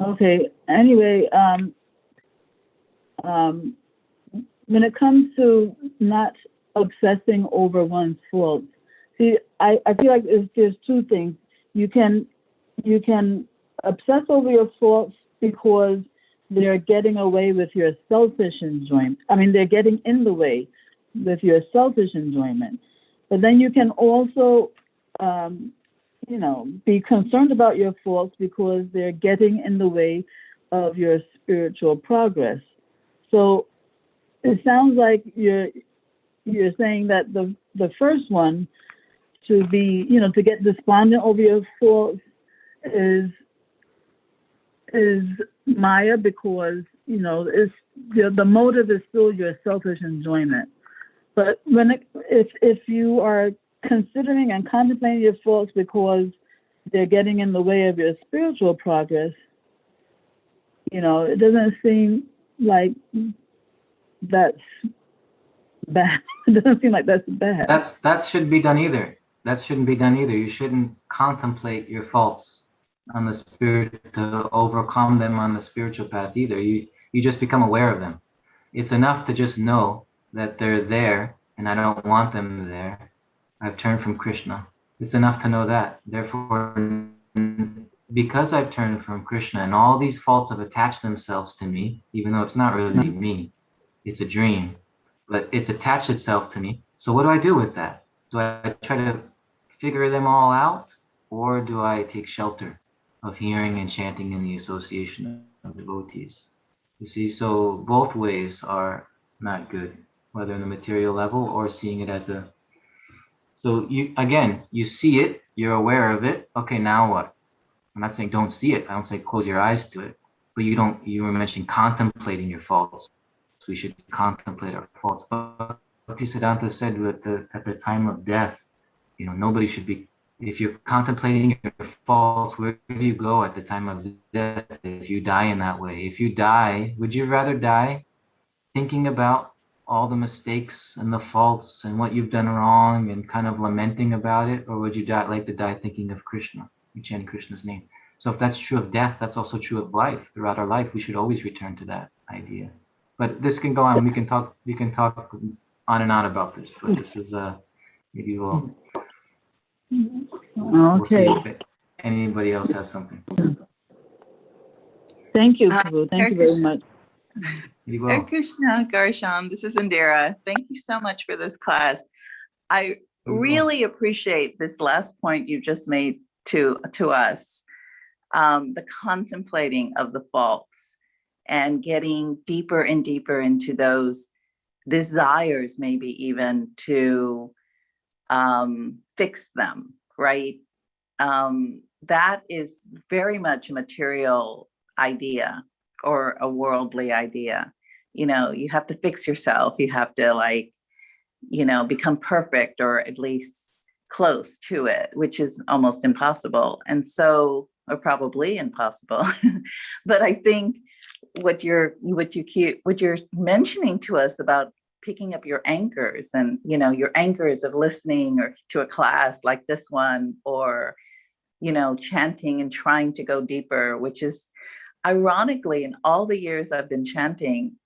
Okay. Anyway, when it comes to not obsessing over one's faults, see, I feel like there's two things. You can obsess over your faults because they're getting away with your selfish enjoyment. I mean, they're getting in the way with your selfish enjoyment. But then you can also, be concerned about your faults because they're getting in the way of your spiritual progress. So it sounds like you're saying that the first one, to be, to get despondent over your faults is Maya, because it's the motive is still your selfish enjoyment. But if you are considering and contemplating your faults because they're getting in the way of your spiritual progress, it doesn't seem like that's bad. It doesn't seem like that's bad. That shouldn't be done either. That shouldn't be done either. You shouldn't contemplate your faults on the spirit to overcome them on the spiritual path either. You just become aware of them. It's enough to just know that they're there and I don't want them there. I've turned from Krishna. It's enough to know that. Therefore, because I've turned from Krishna and all these faults have attached themselves to me, even though it's not really me, it's a dream, but it's attached itself to me. So what do I do with that? Do I try to figure them all out, or do I take shelter of hearing and chanting in the association of devotees? You see, so both ways are not good, whether in the material level or seeing it as a... So you see it, you're aware of it. Okay, now what? I'm not saying don't see it. I don't say close your eyes to it, but you were mentioning contemplating your faults. So we should contemplate our faults. But Bhaktisiddhanta said at the time of death, nobody should be, if you're contemplating your faults, where do you go at the time of death if you die in that way? If you die, would you rather die thinking about all the mistakes and the faults and what you've done wrong and kind of lamenting about it? Or would you like to die thinking of Krishna and chanting Krishna's name? So if that's true of death, that's also true of life. Throughout our life, we should always return to that idea. But this can go on. We can talk on and on about this, but this is maybe we'll see if anybody else has something. Thank you, Prabhu. Thank you very much. Hare Krishna, Ghanashyam. This is Indira. Thank you so much for this class. I really appreciate this last point you just made to us, the contemplating of the faults and getting deeper and deeper into those desires, maybe even to fix them, right? That is very much a material idea or a worldly idea. You have to fix yourself. You have to become perfect, or at least close to it, which is almost impossible. And so, or probably impossible. But I think what you're mentioning to us about picking up your anchors and, your anchors of listening or to a class like this one, or, chanting and trying to go deeper, which is ironically, in all the years I've been chanting,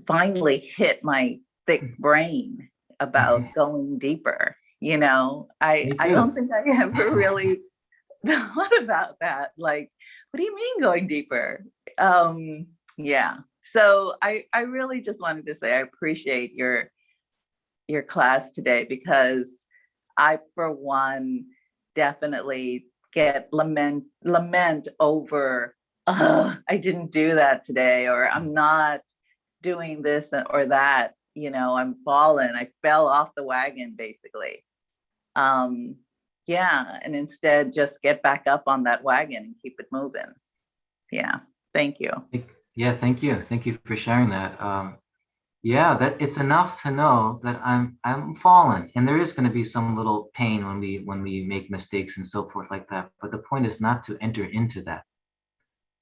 finally hit my thick brain about going deeper. I don't think I ever really thought about that. Like, what do you mean going deeper? Yeah. So I really just wanted to say I appreciate your class today, because I, for one, definitely get lament over, I didn't do that today, or I'm not doing this or that, I'm fallen, I fell off the wagon, basically. Yeah, and instead just get back up on that wagon and keep it moving. Yeah, thank you. Yeah, thank you. Thank you for sharing that. Yeah, that it's enough to know that I'm fallen, and there is going to be some little pain when we make mistakes and so forth like that. But the point is not to enter into that,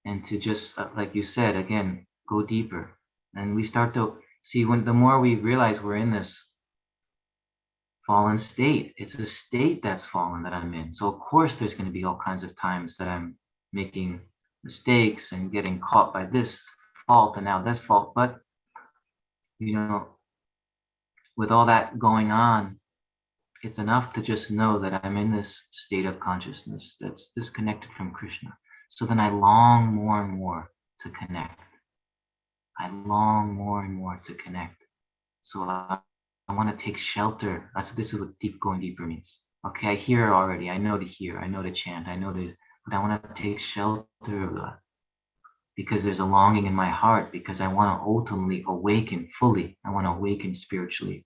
and to just like you said again, go deeper. And we start to see, when the more we realize we're in this fallen state, it's a state that's fallen that I'm in. So of course there's going to be all kinds of times that I'm making mistakes and getting caught by this fault and now this fault. But with all that going on, it's enough to just know that I'm in this state of consciousness that's disconnected from Krishna. So then I long more and more to connect. I long more and more to connect. So I want to take shelter. This is what going deeper means. Okay, I hear already. I know to hear. I know to chant. I know to, but I want to take shelter of that, because there's a longing in my heart, because I want to ultimately awaken fully. I want to awaken spiritually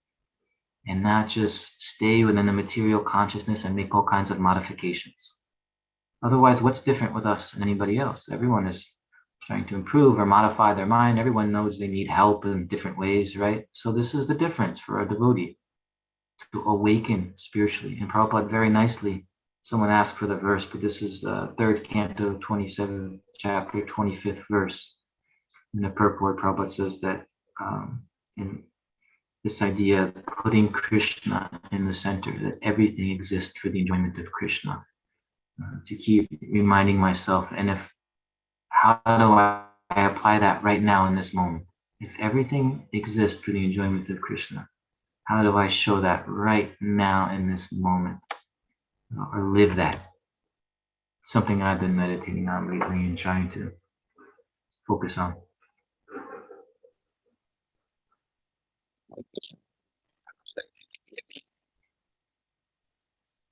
and not just stay within the material consciousness and make all kinds of modifications. Otherwise, what's different with us and anybody else? Everyone is trying to improve or modify their mind. Everyone knows they need help in different ways, right? So this is the difference for a devotee, to awaken spiritually. And Prabhupada very nicely, someone asked for the verse, but this is 3rd canto, 27th chapter, 25th verse. In the purport, Prabhupada says that in this idea of putting Krishna in the center, that everything exists for the enjoyment of Krishna. To keep reminding myself, and how do I apply that right now in this moment? If everything exists for the enjoyment of Krishna, how do I show that right now in this moment, or live that? Something I've been meditating on lately and trying to focus on.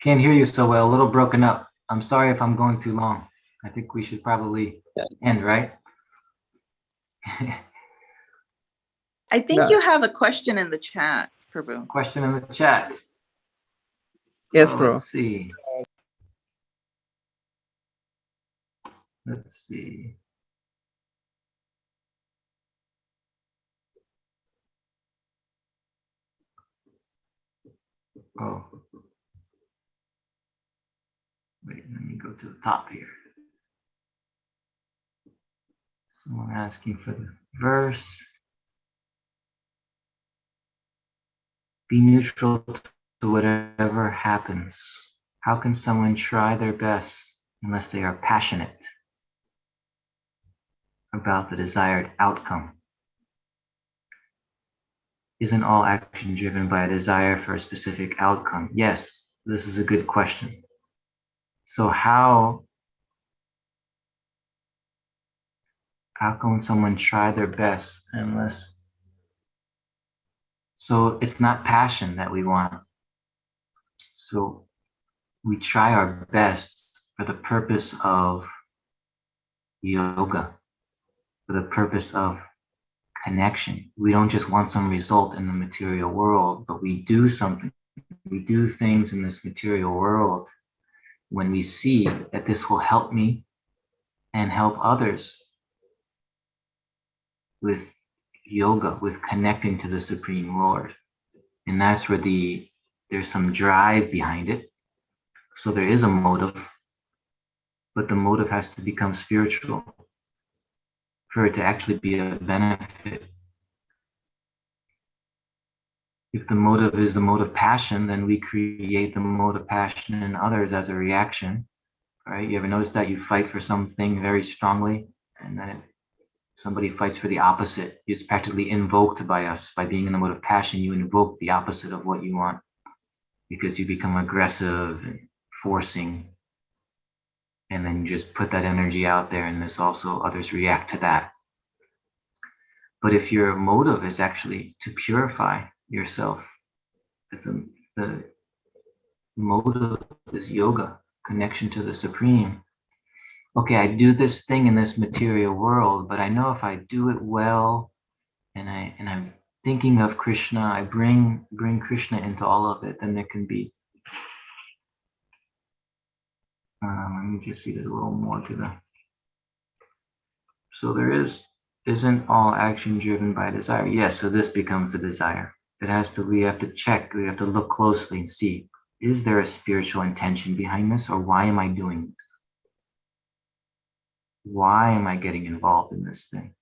Can't hear you so well, a little broken up. I'm sorry if I'm going too long. I think we should probably end, right? I think you have a question in the chat, Prabhu. Question in the chat. Yes, bro. Let's see. Let's see. Oh. Wait, let me go to the top here. Someone asking for the verse. Be neutral to whatever happens. How can someone try their best unless they are passionate about the desired outcome? Isn't all action driven by a desire for a specific outcome? Yes, this is a good question. So how can someone try their best unless... So it's not passion that we want. So we try our best for the purpose of yoga, for the purpose of connection. We don't just want some result in the material world, but we do something. We do things in this material world when we see that this will help me and help others with yoga, with connecting to the Supreme Lord. And that's where there's some drive behind it. So there is a motive, but the motive has to become spiritual for it to actually be a benefit. If the motive is the mode of passion, then we create the mode of passion in others as a reaction, right? You ever notice that you fight for something very strongly, and then somebody fights for the opposite? It's practically invoked by us. By being in the mode of passion, you invoke the opposite of what you want, because you become aggressive and forcing, and then you just put that energy out there, and this also others react to that. But if your motive is actually to purify yourself, if the motive is yoga, connection to the Supreme. Okay, I do this thing in this material world, but I know if I do it well, and I'm thinking of Krishna, I bring Krishna into all of it, then there can be. Let me just see. There's a little more to that. So isn't all action driven by desire? Yes. So this becomes a desire. We have to check. We have to look closely and see: is there a spiritual intention behind this, or why am I doing this? Why am I getting involved in this thing?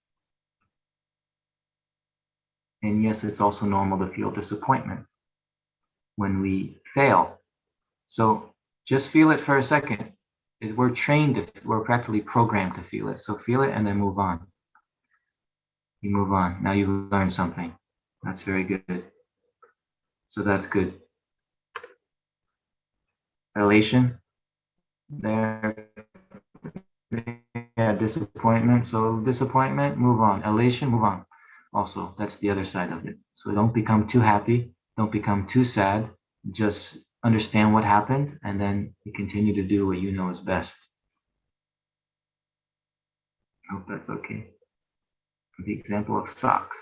And yes, it's also normal to feel disappointment when we fail. So just feel it for a second. We're practically programmed to feel it. So feel it and then move on. You move on. Now you've learned something. That's very good. So that's good. Elation. There. Yeah, disappointment. So disappointment, move on. Elation, move on. Also, that's the other side of it. So don't become too happy. Don't become too sad. Just understand what happened, and then you continue to do what you know is best. I hope that's okay. The example of socks.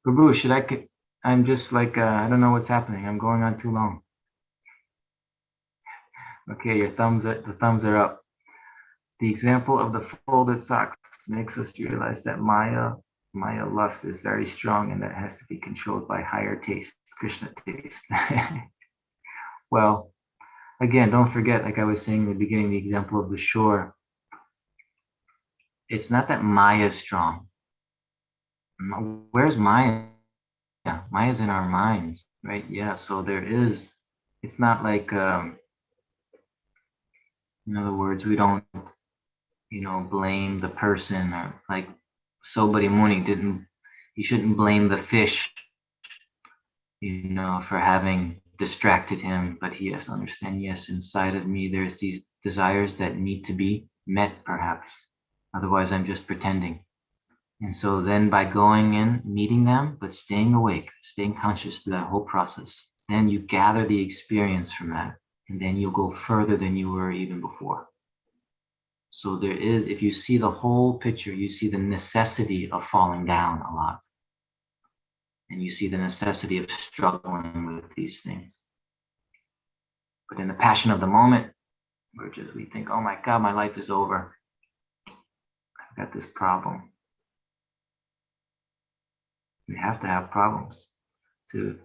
Prabhu, I'm just like, I don't know what's happening. I'm going on too long. Okay, the thumbs are up. The example of the folded socks makes us realize that Maya lust is very strong, and that has to be controlled by higher taste, Krishna taste. Well, again, don't forget, like I was saying in the beginning, the example of the shore. It's not that Maya is strong. Where's Maya? Yeah, Maya's in our minds, right? Yeah, so it's not like, in other words, we don't, blame the person, or like Sobari Muni he shouldn't blame the fish, for having distracted him, but he has to understand, yes, inside of me, there's these desires that need to be met, perhaps. Otherwise, I'm just pretending. And so then by going in, meeting them, but staying awake, staying conscious through that whole process, then you gather the experience from that, and then you'll go further than you were even before. So if you see the whole picture, you see the necessity of falling down a lot. And you see the necessity of struggling with these things. But in the passion of the moment, we think, oh my God, my life is over. I've got this problem. We have to have problems to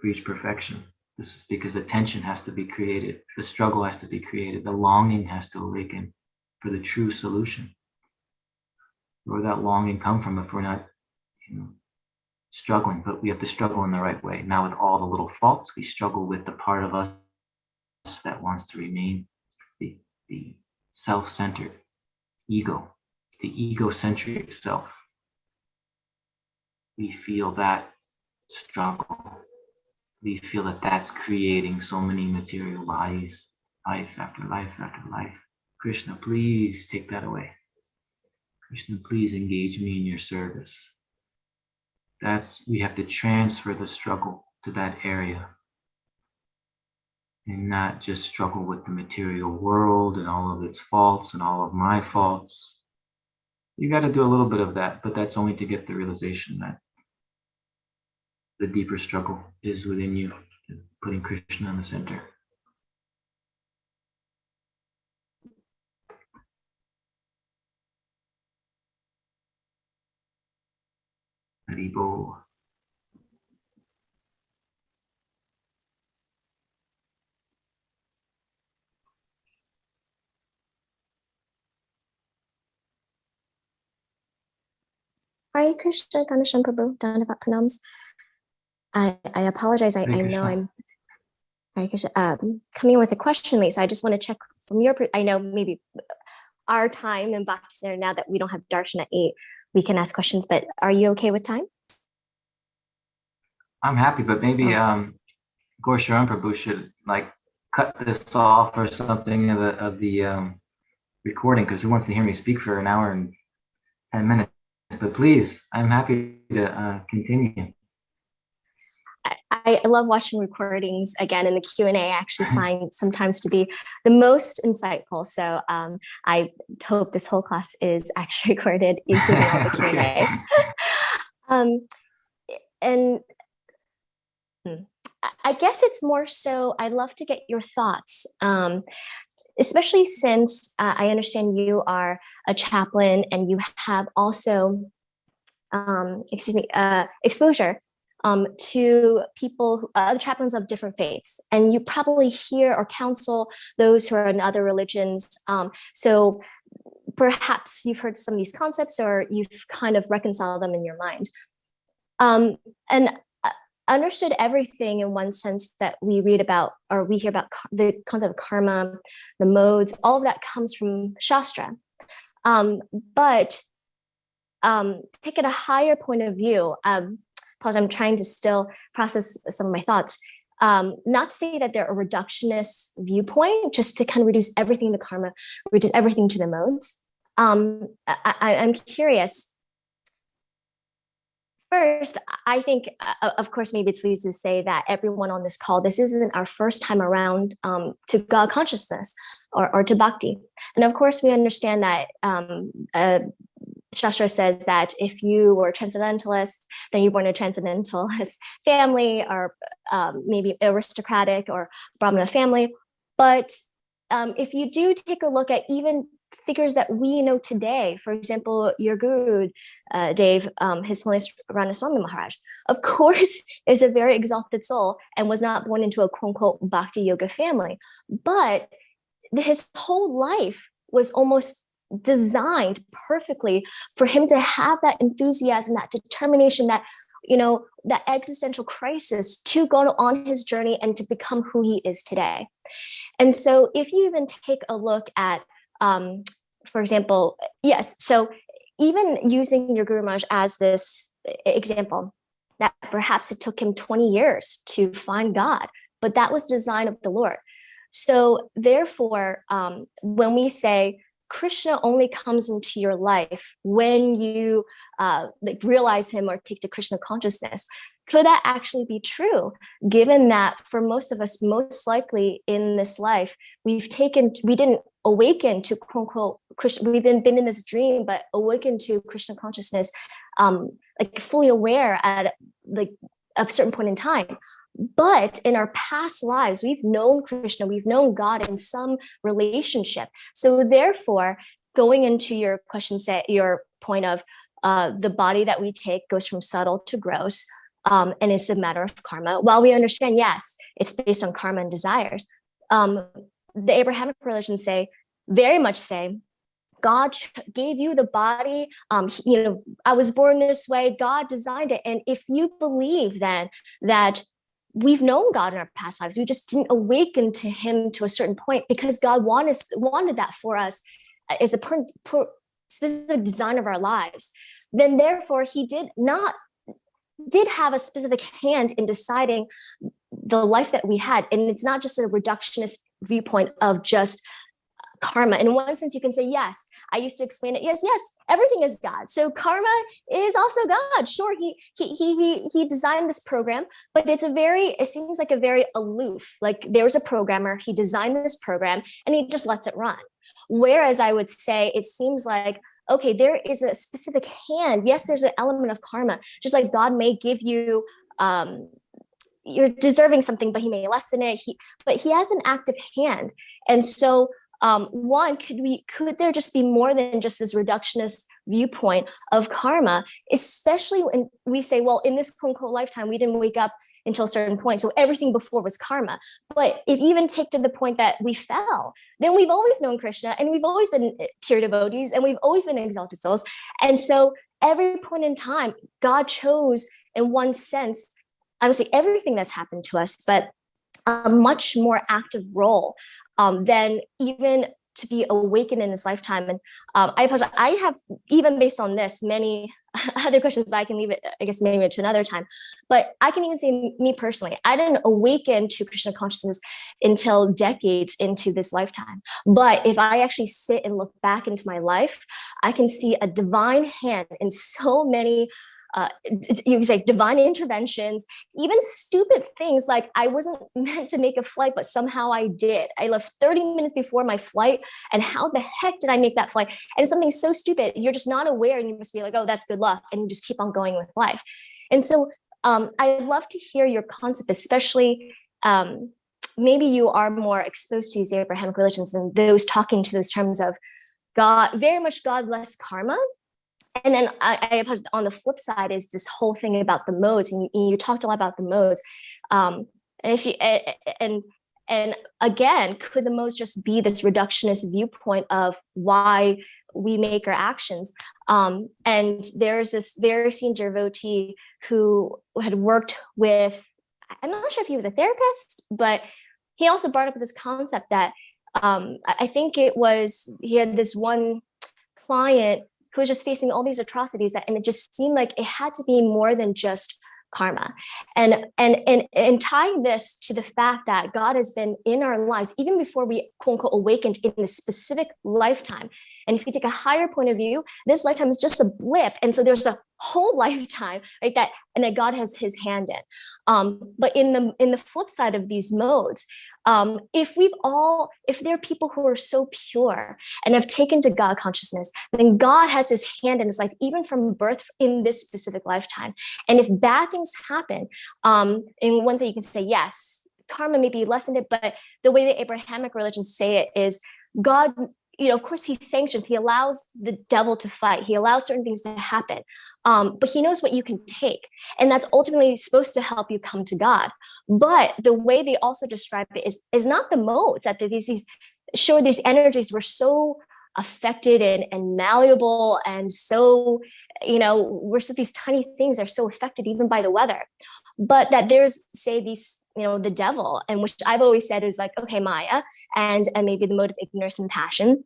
reach perfection. This is because the tension has to be created. The struggle has to be created. The longing has to awaken for the true solution. Where that longing come from if we're not, struggling? But we have to struggle in the right way. Now, with all the little faults, we struggle with the part of us that wants to remain the self-centered ego, the egocentric self. We feel that struggle. We feel that that's creating so many material bodies, life after life after life. Krishna, please take that away. Krishna, please engage me in your service. We have to transfer the struggle to that area and not just struggle with the material world and all of its faults and all of my faults. You got to do a little bit of that, but that's only to get the realization that the deeper struggle is within you, putting Krishna in the center. Haribo. Hare Krishna, Ghanashyam Prabhu, Dandavat Pranams. I apologize. I know I'm Hare Krishna, coming in with a question late, so I just want to check from I know maybe our time in Bhakti Center, now that we don't have darshan at 8, we can ask questions, but are you okay with time? I'm happy, but maybe Ghanshyam Prabhu should cut this off or something of the recording, because he wants to hear me speak for an hour and 10 minutes. But please, I'm happy to continue. I love watching recordings again, in the Q&A. I actually find sometimes to be the most insightful. So I hope this whole class is actually recorded, including all the Q&A. And I guess it's more so, I'd love to get your thoughts, especially since I understand you are a chaplain and you have also, exposure to people, other chaplains of different faiths, and you probably hear or counsel those who are in other religions. So perhaps you've heard some of these concepts, or you've kind of reconciled them in your mind. And understood everything in one sense that we read about, or we hear about the concept of karma, the modes, all of that comes from Shastra. But take it a higher point of view, plus I'm trying to still process some of my thoughts. Not to say that they're a reductionist viewpoint, just to kind of reduce everything to karma, reduce everything to the modes. I'm curious. First, I think, of course, maybe it's easy to say that everyone on this call, this isn't our first time around to God consciousness or to bhakti. And of course, we understand that Shastra says that if you were a transcendentalist, then you were born in a transcendentalist family, or maybe aristocratic or Brahmana family. But if you do take a look at even figures that we know today, for example, your guru, Dave, His Holiness Ranaswami Maharaj, of course, is a very exalted soul and was not born into a quote-unquote bhakti yoga family. But his whole life was almost designed perfectly for him to have that enthusiasm, that determination, that, you know, that existential crisis to go on his journey and to become who he is today. And so if you even take a look at, for example, yes, so even using your Guru Maharaj as this example, that perhaps it took him 20 years to find God, but that was design of the Lord. So therefore, when we say Krishna only comes into your life when you realize him or take to Krishna consciousness, could that actually be true? Given that for most of us, most likely in this life, we didn't awaken to quote unquote Krishna. We've been in this dream, but awaken to Krishna consciousness, like fully aware at like a certain point in time. But in our past lives, we've known Krishna, we've known God in some relationship. So therefore, going into your question, your point of the body that we take goes from subtle to gross, and it's a matter of karma. While we understand, yes, it's based on karma and desires, the Abrahamic religions very much say, God gave you the body. I was born this way. God designed it. And if you believe then that we've known God in our past lives, we just didn't awaken to him to a certain point because God wanted that for us as a specific design of our lives, then therefore he did have a specific hand in deciding the life that we had. And it's not just a reductionist viewpoint of just karma. In one sense, you can say, yes, I used to explain it. Yes, everything is God. So karma is also God. Sure, he designed this program, but it seems like a very aloof, like there's a programmer, he designed this program and he just lets it run. Whereas I would say, it seems like, okay, there is a specific hand. Yes, there's an element of karma, just like God may give you, you're deserving something, but he may lessen it. But he has an active hand. And so could there just be more than just this reductionist viewpoint of karma, especially when we say, well, in this quote unquote lifetime, we didn't wake up until a certain point. So everything before was karma. But if even take to the point that we fell, then we've always known Krishna and we've always been pure devotees and we've always been exalted souls. And so every point in time, God chose in one sense, I would say everything that's happened to us, but a much more active role than even to be awakened in this lifetime. And I have, even based on this, many other questions that I can leave it, I guess, maybe to another time. But I can even say me personally, I didn't awaken to Krishna consciousness until decades into this lifetime. But if I actually sit and look back into my life, I can see a divine hand in so many you can say divine interventions, even stupid things like I wasn't meant to make a flight, but somehow I did. I left 30 minutes before my flight, and how the heck did I make that flight? And it's something so stupid, you're just not aware, and you must be like, oh, that's good luck, and you just keep on going with life. And so I'd love to hear your concept, especially maybe you are more exposed to these Abrahamic religions and those talking to those terms of God, very much God, less karma. And then I on the flip side is this whole thing about the modes, and you talked a lot about the modes. And if you and again, could the modes just be this reductionist viewpoint of why we make our actions? And there's this very senior devotee who had worked with, I'm not sure if he was a therapist, but he also brought up this concept that I think it was, he had this one client who was just facing all these atrocities and it just seemed like it had to be more than just karma. And tying this to the fact that God has been in our lives, even before we quote unquote awakened in a specific lifetime. And if you take a higher point of view, this lifetime is just a blip. And so there's a whole lifetime, right? That God has his hand in. But in the flip side of these modes, if there are people who are so pure and have taken to God consciousness, then God has his hand in his life, even from birth in this specific lifetime. And if bad things happen, in one way you can say, yes, karma may be lessened it, but the way the Abrahamic religions say it is God, of course he sanctions, he allows the devil to fight, he allows certain things to happen. But he knows what you can take. And that's ultimately supposed to help you come to God. But the way they also describe it is not the modes, that these energies were so affected and malleable, and so, we're so these tiny things are so affected even by the weather. But that there's, say, these, the devil, and which I've always said is like, okay, Maya, and maybe the mode of ignorance and passion.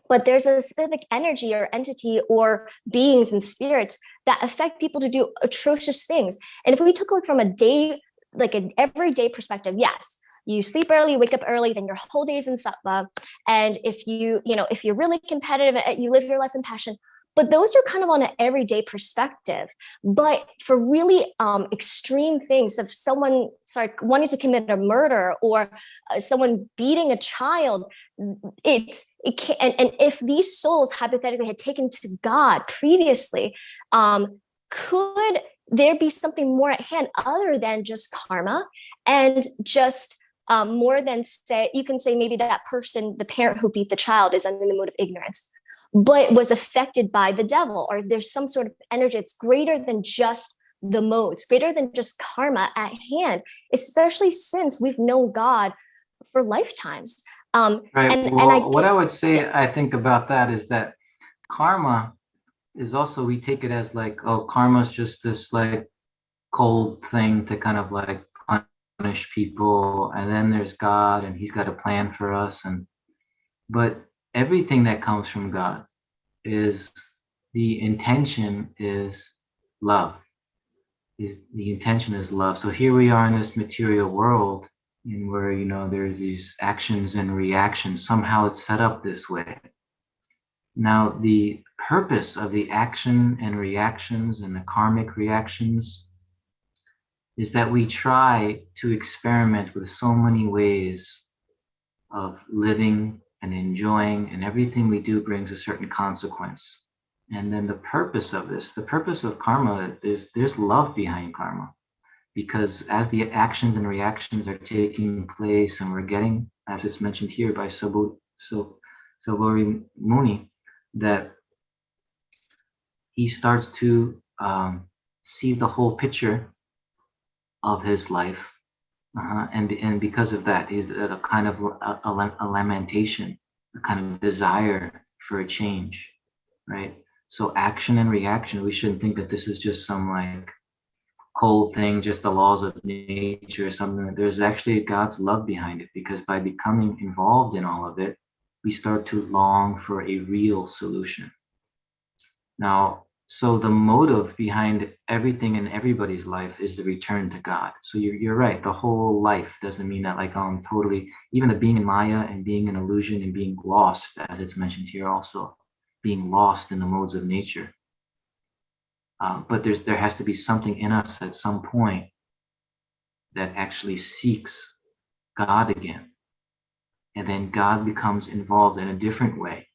But there's a specific energy or entity or beings and spirits that affect people to do atrocious things. And if we took a look from an everyday perspective, yes, you sleep early, wake up early, then your whole day is in sattva. And if if you're really competitive, you live your life in passion. But those are kind of on an everyday perspective. But for really extreme things, if someone wanting to commit a murder or someone beating a child, it can, and if these souls hypothetically had taken to God previously, could there be something more at hand other than just karma and just more than, say, you can say maybe that person, the parent who beat the child, is under the mode of ignorance, but was affected by the devil, or there's some sort of energy that's greater than just the modes, greater than just karma at hand, especially since we've known God for lifetimes. Right. What I would say, yes, I think about that is that karma is also, we take it as like, oh, karma is just this like cold thing to kind of like punish people, and then there's God and he's got a plan for us. But everything that comes from God is, the intention is love. The intention is love. So here we are in this material world, and where there's these actions and reactions. Somehow it's set up this way. Now the purpose of the action and reactions and the karmic reactions is that we try to experiment with so many ways of living and enjoying, and everything we do brings a certain consequence. And then the purpose of this, the purpose of karma, there's love behind karma, because as the actions and reactions are taking place, and we're getting, as it's mentioned here by Salvari Muni, that he starts to see the whole picture of his life. And because of that, he's a kind of a lamentation, a kind of desire for a change, right? So action and reaction, we shouldn't think that this is just some like cold thing, just the laws of nature or something. There's actually God's love behind it, because by becoming involved in all of it, we start to long for a real solution. Now, so the motive behind everything in everybody's life is the return to God. So you're right. The whole life doesn't mean that like I'm totally, even the being in Maya and being an illusion and being lost, as it's mentioned here also, being lost in the modes of nature. But there has to be something in us at some point that actually seeks God again. And then God becomes involved in a different way.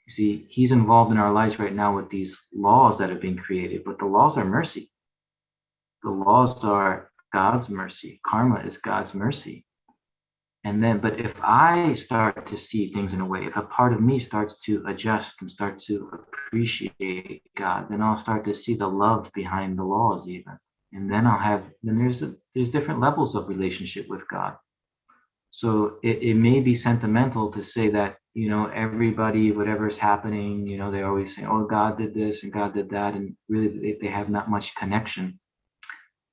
You see, he's involved in our lives right now with these laws that have been created, but the laws are mercy. The laws are God's mercy. Karma is God's mercy. And then, but if I start to see things in a way, if a part of me starts to adjust and start to appreciate God, then I'll start to see the love behind the laws even. And then there's different levels of relationship with God. So it may be sentimental to say that, everybody, whatever's happening, they always say, oh, God did this and God did that. And really they have not much connection.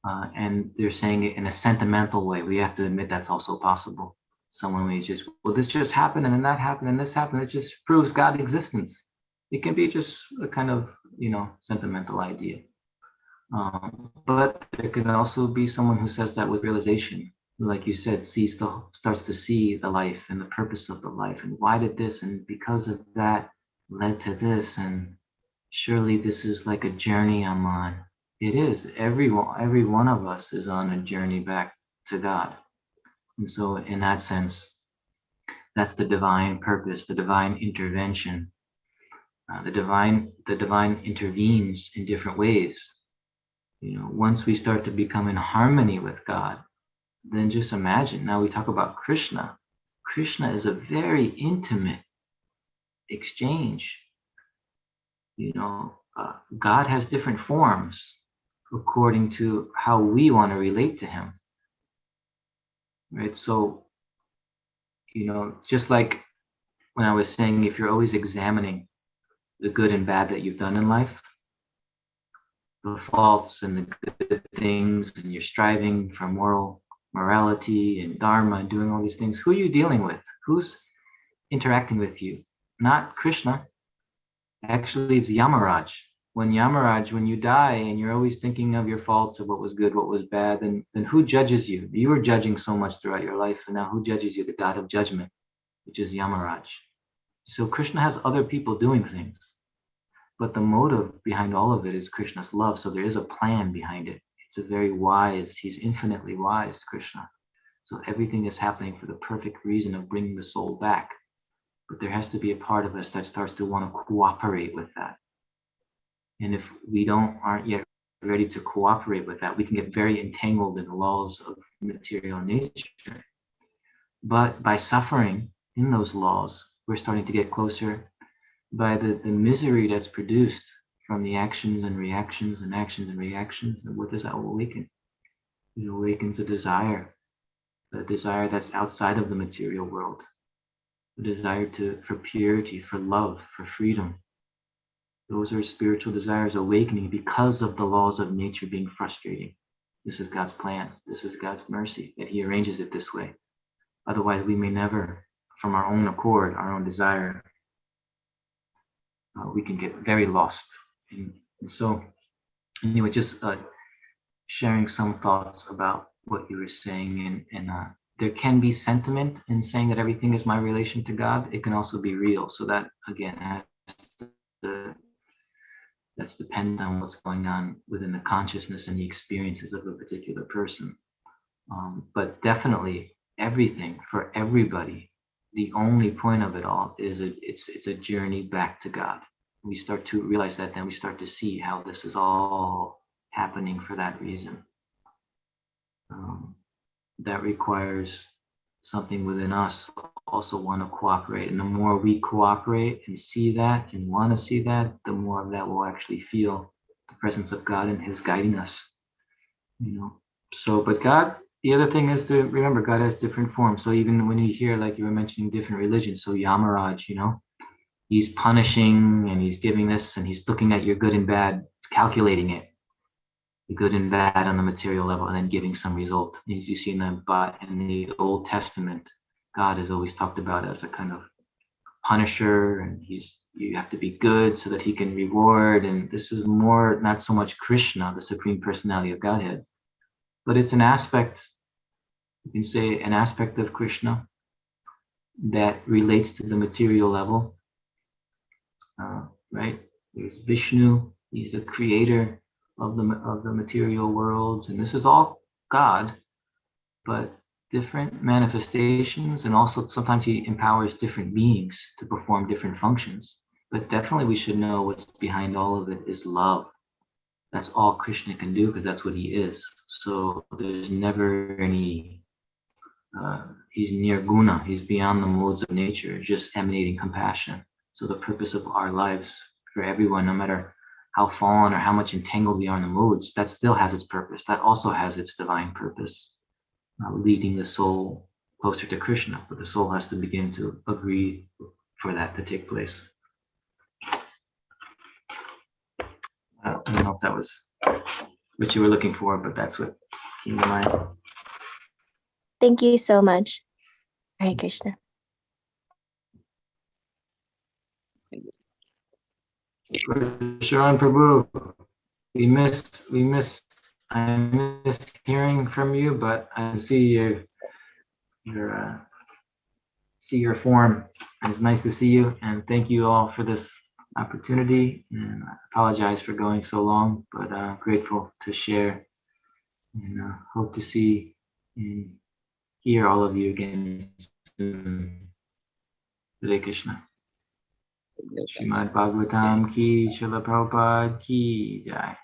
And they're saying it in a sentimental way. We have to admit that's also possible. Someone may just, well, this just happened and then that happened and this happened. It just proves God's existence. It can be just a kind of, sentimental idea. But there can also be someone who says that with realization, like you said, starts to see the life and the purpose of the life, and why did this, and because of that led to this, and surely this is like a journey I'm on. It is. Every one of us is on a journey back to God. And so in that sense, that's the divine purpose, the divine intervention. The divine intervenes in different ways. Once we start to become in harmony with God, then just imagine. Now we talk about Krishna. Krishna is a very intimate exchange. God has different forms according to how we want to relate to him. Right? So, just like when I was saying, if you're always examining the good and bad that you've done in life, the faults and the good things, and you're striving for morality and dharma and doing all these things, who are you dealing with? Who's interacting with you? Not Krishna. Actually, it's Yamaraj. When you die and you're always thinking of your faults, of what was good, what was bad, then who judges you? You were judging so much throughout your life, and now who judges you? The God of judgment, which is Yamaraj. So Krishna has other people doing things, but the motive behind all of it is Krishna's love. So there is a plan behind it. It's a very wise, he's infinitely wise, Krishna. So everything is happening for the perfect reason of bringing the soul back. But there has to be a part of us that starts to want to cooperate with that. And if we aren't yet ready to cooperate with that, we can get very entangled in the laws of material nature. But by suffering in those laws, we're starting to get closer. By the misery that's produced from the actions and reactions and actions and reactions, and what does that awaken? It awakens a desire that's outside of the material world, a desire for purity, for love, for freedom. Those are spiritual desires awakening because of the laws of nature being frustrating. This is God's plan. This is God's mercy, that he arranges it this way. Otherwise, we may never, from our own accord, our own desire, we can get very lost. And so, anyway, just sharing some thoughts about what you were saying. And there can be sentiment in saying that everything is my relation to God. It can also be real. So that, again, that's dependent on what's going on within the consciousness and the experiences of a particular person. But definitely everything for everybody, the only point of it all is it's a journey back to God. We start to realize that, then we start to see how this is all happening for that reason. That requires something within us also want to cooperate. And the more we cooperate and see that and want to see that, the more of that we'll actually feel the presence of God and his guiding us. So, but God, the other thing is to remember, God has different forms. So even when you hear, like you were mentioning, different religions, so Yamaraj, he's punishing and he's giving this and he's looking at your good and bad, calculating it, the good and bad on the material level, and then giving some result. As you see in the Old Testament, God is always talked about as a kind of punisher, and you have to be good so that he can reward. And this is more, not so much Krishna, the Supreme Personality of Godhead, but it's an aspect, you can say an aspect of Krishna that relates to the material level, right? There's Vishnu, He's the creator of the material worlds, and this is all God, but different manifestations, and also sometimes he empowers different beings to perform different functions. But definitely we should know what's behind all of it is love. That's all Krishna can do, because that's what he is. So there's never any, he's near guna, he's beyond the modes of nature, just emanating compassion. So the purpose of our lives for everyone, no matter how fallen or how much entangled we are in the modes, that still has its purpose. That also has its divine purpose, leading the soul closer to Krishna. But the soul has to begin to agree for that to take place. I don't know if that was what you were looking for, but that's what came to mind. Thank you so much. Hare Krishna. Sharon Prabhu, I miss hearing from you, but I see your form. And it's nice to see you, and thank you all for this opportunity. And I apologize for going so long, but grateful to share, and hope to see and hear all of you again soon. Hare Krishna. Srimad Bhagavatam ki, Srila Prabhupada ki jai.